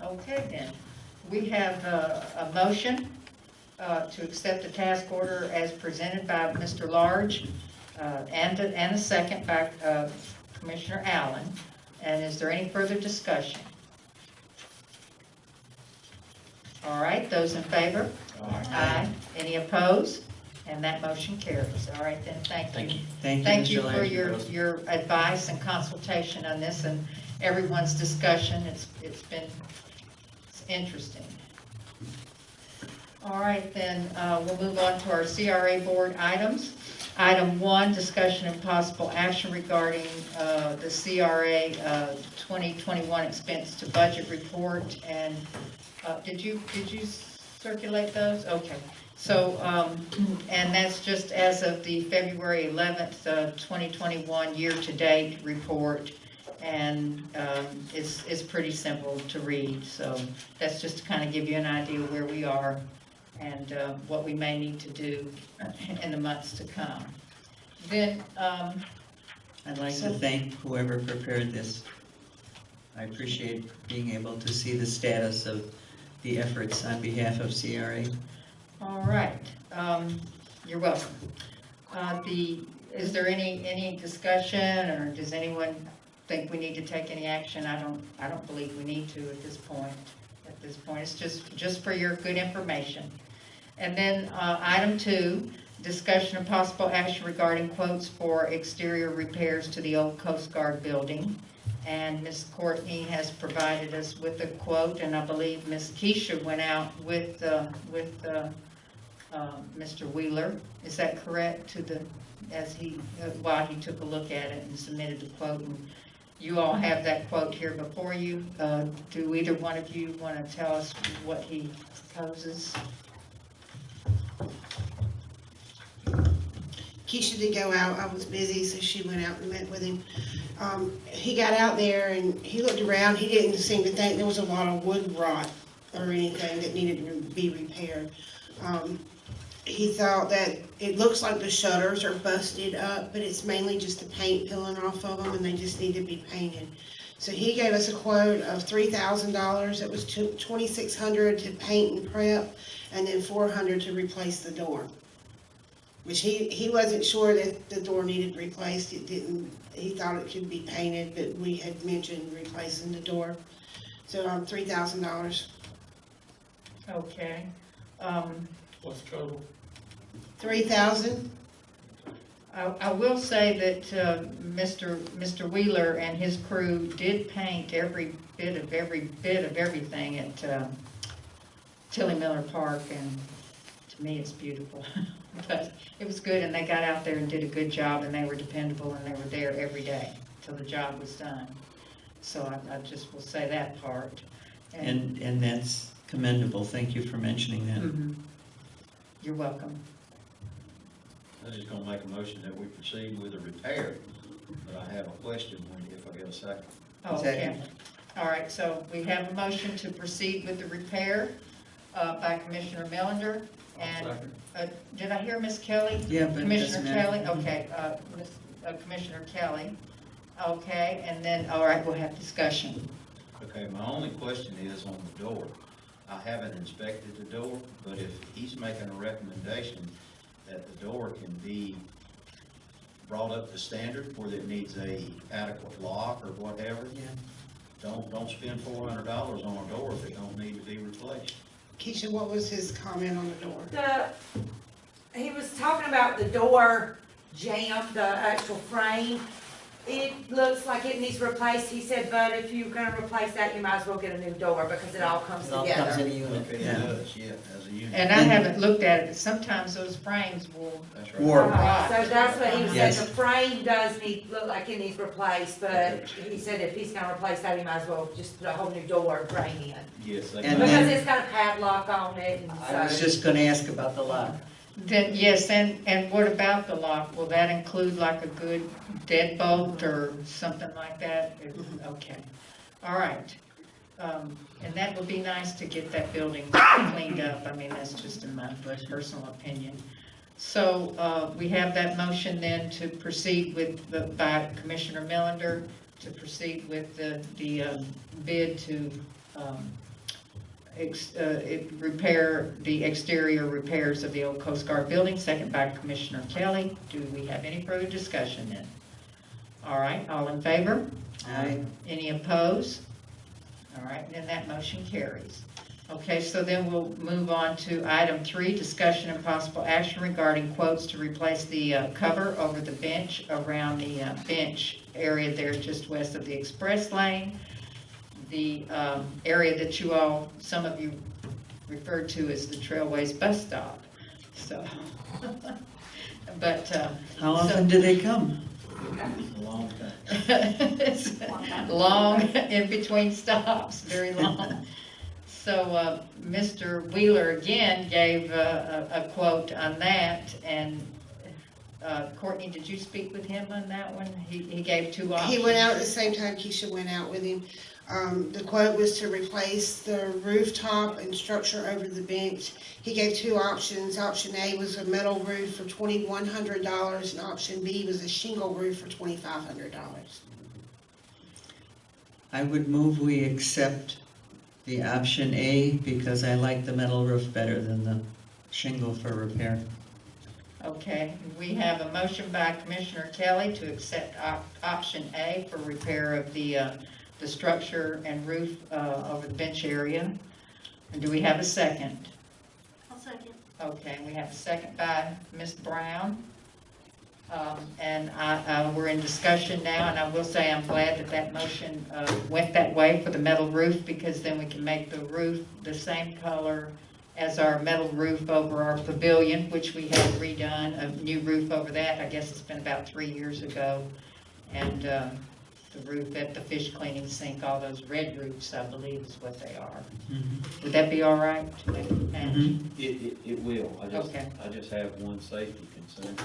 Okay, then. We have a motion to accept the task order as presented by Mr. Large, and a second by Commissioner Allen. And is there any further discussion? All right, those in favor? Aye. Any opposed? And that motion carries. All right, then, thank you. Thank you. Thank you for your advice and consultation on this and everyone's discussion. It's been interesting. All right, then, we'll move on to our CRA board items. Item 1, discussion and possible action regarding the CRA 2021 expense to budget report. And did you circulate those? Okay. So, and that's just as of the February 11th, 2021 year-to-date report. And it's pretty simple to read. So that's just to kind of give you an idea where we are and what we may need to do in the months to come. Then, I'd like to thank whoever prepared this. I appreciate being able to see the status of the efforts on behalf of CRA. all right, you're welcome. Is there any discussion, or does anyone think we need to take any action? I don't believe we need to at this point. It's just for your good information. And then item 2, discussion of possible action regarding quotes for exterior repairs to the old Coast Guard building. And Ms. Courtney has provided us with a quote, and I believe Ms. Keisha went out with Mr. Wheeler. Is that correct? While he took a look at it and submitted the quote. And you all have that quote here before you. Do either one of you want to tell us what he proposes? Keisha did go out, I was busy, so she went out and met with him. He got out there and he looked around, he didn't seem to think there was a lot of wood rot or anything that needed to be repaired. He thought that it looks like the shutters are busted up, but it's mainly just the paint peeling off of them and they just need to be painted. So he gave us a quote of $3,000, it was $2,600 to paint and prep, and then $400 to replace the door. Which he wasn't sure that the door needed replaced. He thought it could be painted, but we had mentioned replacing the door. So $3,000. Okay. What's the total? $3,000. I will say that Mr. Wheeler and his crew did paint every bit of everything at Tilly Miller Park, and to me it's beautiful. But it was good, and they got out there and did a good job, and they were dependable, and they were there every day till the job was done. So I just will say that part. And that's commendable. Thank you for mentioning that. Mhm. You're welcome. I was just gonna make a motion that we proceed with the repair, but I have a question if I get a second. Oh, okay. All right, so we have a motion to proceed with the repair by Commissioner Millender. And did I hear Ms. Kelly? Yeah, but it Commissioner doesn't matter. Kelly? Okay, Commissioner Kelly. Okay, and then, all right, we'll have discussion. Okay, my only question is on the door. I haven't inspected the door, but if he's making a recommendation that the door can be brought up to standard, whether it needs a adequate lock or whatever, Yeah. don't spend $400 on a door if it don't need to be replaced. Keisha, what was his comment on the door? He was talking about the door jamb, the actual frame. It looks like it needs replaced. He said, but if you're gonna replace that, you might as well get a new door because it all comes It all comes in together. a unit. Okay, it Yeah. does, yeah, as a unit. And I haven't looked at it, but sometimes those frames will, That's right. Warp. So that's what he was saying, Yes. the frame does look like it needs replaced, but he said if he's gonna replace that, he might as well just put a whole new door frame in. Yes, they And can. Because then- it's got a padlock on it and I was so. just gonna ask about the lock. then, yes, and what about the lock? Will that include like a good deadbolt or something like that? Okay, all right. And that would be nice to get that building cleaned up. I mean, that's just in my personal opinion. So we have that motion then to proceed with, by Commissioner Millender, to proceed with the bid to repair the exterior repairs of the old Coast Guard building, second by Commissioner Kelly. Do we have any further discussion then? All right, all in favor? Aye. Any opposed? All right, then that motion carries. Okay, so then we'll move on to item 3, discussion and possible action regarding quotes to replace the cover over the bench around the bench area there just west of the express lane. The area that you all, some of you referred to as the Trailways bus stop. So, but. How often do they come? A long time. It's long in between stops, very long. So Mr. Wheeler again gave a quote on that, and Courtney, did you speak with him on that one? He gave 2 options. He went out at the same time Keisha went out with him. The quote was to replace the rooftop and structure over the bench. He gave 2 options. Option A was a metal roof for $2,100, and option B was a shingle roof for $2,500. I would move we accept the option A because I like the metal roof better than the shingle for repair. Okay, we have a motion by Commissioner Kelly to accept option A for repair of the structure and roof over the bench area. And do we have a second? I'll second. Okay, we have a second by Ms. Brown. And we're in discussion now, and I will say I'm glad that that motion went that way for the metal roof, because then we can make the roof the same color as our metal roof over our pavilion, which we have redone, a new roof over that. I guess it's been about 3 years ago. And the roof at the fish cleaning sink, all those red roofs, I believe is what they are. Would that be all right to make it match? It will. Okay. I just have one safety concern.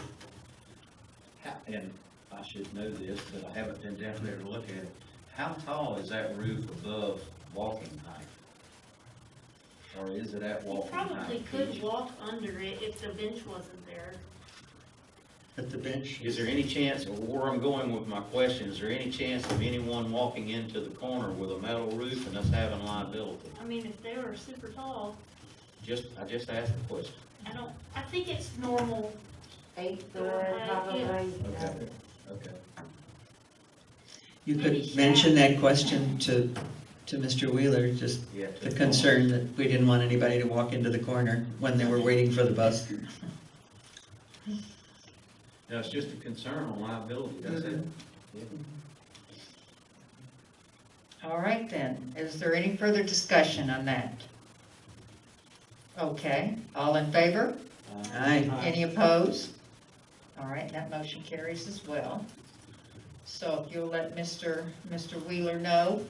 And I should know this, but I haven't been down there to look at it. How tall is that roof above walking height? Or is it at You walking height? probably could walk under it if the bench wasn't there. At the bench? Is there any chance, or where I'm going with my question, is there any chance of anyone walking into the corner with a metal roof and us having liability? I mean, if they were super tall, I just asked the question. I think it's normal. 8 foot, Yeah. probably. Okay. You Maybe could mention that question to Mr. Wheeler, just Yeah. the concern that we didn't want anybody to walk into the corner when they were waiting for the bus. No, it's just a concern on liability, that's it. Yeah. All right then, is there any further discussion on that? Okay, all in favor? Aye. Any opposed? All right, that motion carries as well. So if you'll let Mr. Wheeler know.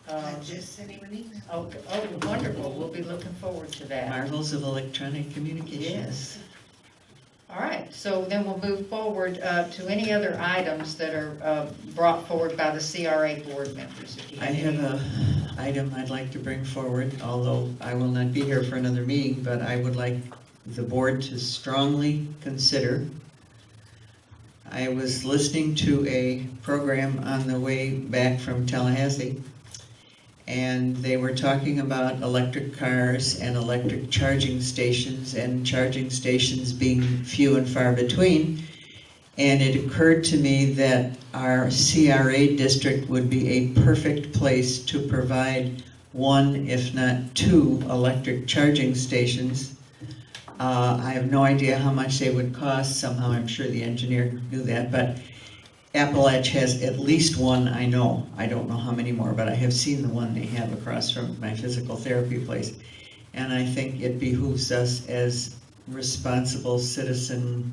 I just sent him an email. Okay, oh, wonderful, we'll be looking forward to that. Marvels of electronic communication. Yes. All right, so then we'll move forward to any other items that are brought forward by the CRA board members. If you I have any. an item I'd like to bring forward, although I will not be here for another meeting, but I would like the board to strongly consider. I was listening to a program on the way back from Tallahassee, and they were talking about electric cars and electric charging stations, and charging stations being few and far between. And it occurred to me that our CRA district would be a perfect place to provide 1, if not 2, electric charging stations. I have no idea how much they would cost. Somehow I'm sure the engineer knew that, but Appalach has at least 1, I know. I don't know how many more, but I have seen the one they have across from my physical therapy place. And I think it behooves us as responsible citizen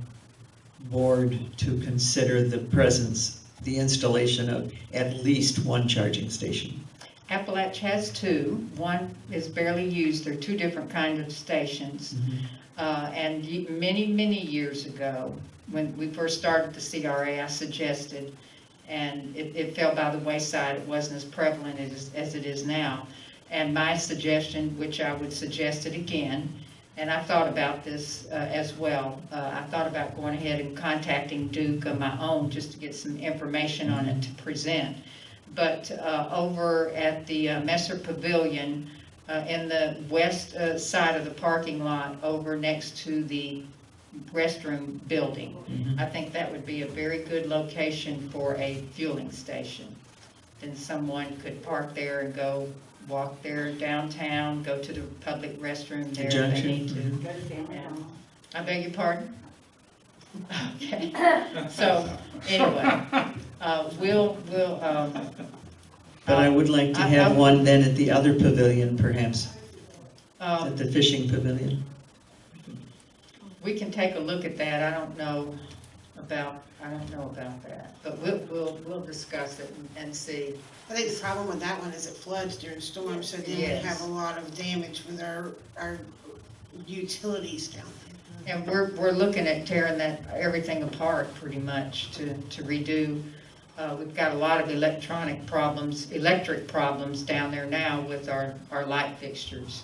board to consider the presence, the installation of at least 1 charging station. Appalach has 2. One is barely used. They're 2 different kinds of stations. And many, many years ago, when we first started the CRA, I suggested, and it fell by the wayside. It wasn't as prevalent as it is now. And my suggestion, which I would suggest it again, and I thought about this as well. I thought about going ahead and contacting Duke on my own just to get some information on it to present. But over at the Messer Pavilion, in the west side of the parking lot, over next to the restroom building, I think that would be a very good location for a fueling station. Then someone could park there and go walk there downtown, go to the public restroom there if they need to. And- I beg your pardon? Okay, so, anyway, we'll, But I would like to have one then at the other pavilion, perhaps, at the fishing pavilion. we can take a look at that. I don't know about that, but we'll discuss it and see. I think the problem with that one is it floods during storms, so then we Yes. have a lot of damage with our utilities down there. And we're looking at tearing everything apart pretty much to redo. We've got a lot of electric problems down there now with our light fixtures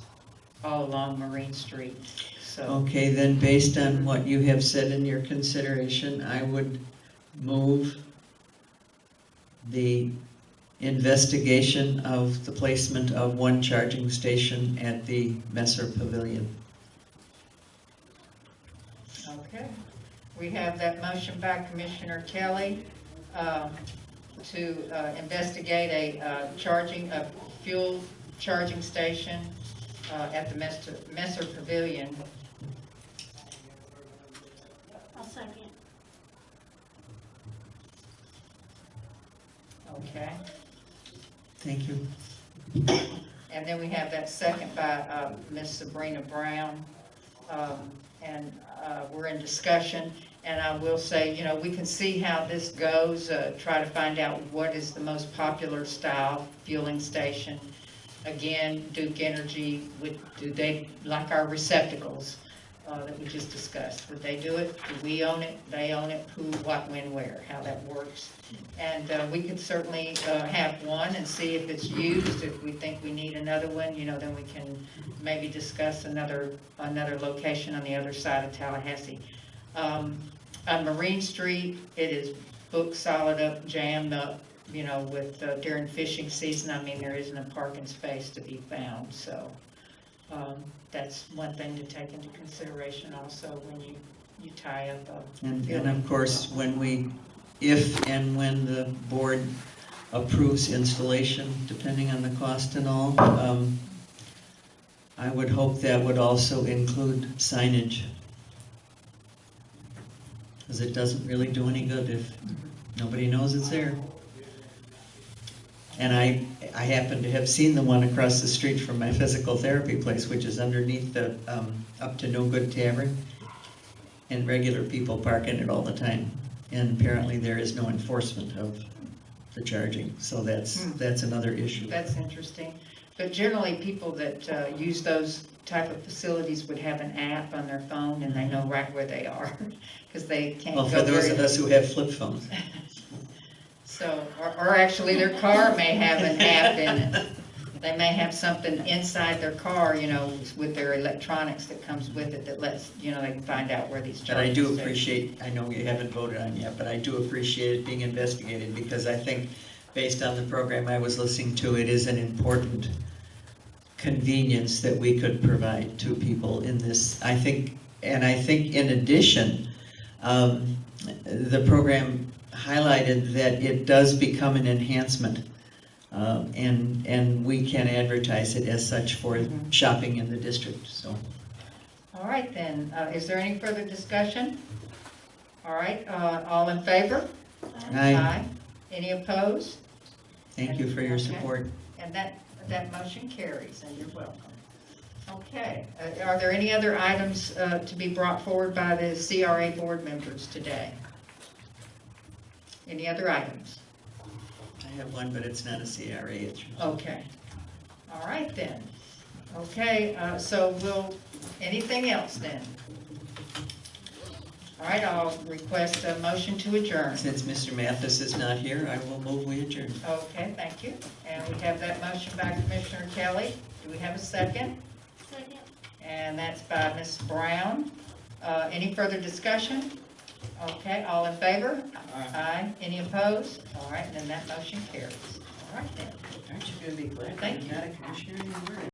all along Marine Street, so. Okay, then based on what you have said in your consideration, I would move the investigation of the placement of one charging station at the Messer Pavilion. Okay, we have that motion by Commissioner Kelly to investigate a fuel charging station at the Messer Pavilion. I'll second. Okay, Thank you. and then we have that second by Ms. Sabrina Brown. And we're in discussion, and I will say, we can see how this goes, try to find out what is the most popular style fueling station. Again, Duke Energy, do they, like our receptacles that we just discussed, would they do it? Do we own it? They own it? Who, what, when, where, how that works? And we could certainly have one and see if it's used. If we think we need another one, then we can maybe discuss another location on the other side of Tallahassee. On Marine Street, it is booked solid up, jammed up, with during fishing season. I mean, there isn't a parking space to be found, so that's one thing to take into consideration also when you tie up a And of course, if and when the board approves installation, depending on the cost and all, I would hope that would also include signage. Because it doesn't really do any good if nobody knows it's there. And I happen to have seen the one across the street from my physical therapy place, which is underneath the Up to No Good Tavern. And regular people park in it all the time. And apparently there is no enforcement of the charging, so that's another issue. That's interesting. But generally, people that use those type of facilities would have an app on their phone, and they know right where they are, because they can't go Well, for those of us who have flip phones. So, or actually their car may have an app in it. They may have something inside their car, with their electronics that comes with it that lets, they can find out where these But charging I do stations. appreciate, I know you haven't voted on yet, but I do appreciate it being investigated, because I think, based on the program I was listening to, it is an important convenience that we could provide to people in this. I think in addition, the program highlighted that it does become an enhancement, and we can advertise it as such for shopping in the district, so. All right then, is there any further discussion? All right, all in favor? Aye. Any opposed? Thank you for your Okay. support. And that motion carries, and you're welcome. Okay, are there any other items to be brought forward by the CRA board members today? Any other items? I have one, but it's not a CRA issue. Okay, all right then. Okay, so anything else then? All right, I'll request a motion to adjourn. Since Mr. Mathis is not here, I will move we adjourn. Okay, thank you. And we have that motion by Commissioner Kelly. Do we have a second? Second. And that's by Ms. Brown. Any further discussion? Okay, all in favor? Aye. Any opposed? All right, then that motion carries. All right then. Aren't you gonna be glad Thank that you. you're not a commissioner anymore?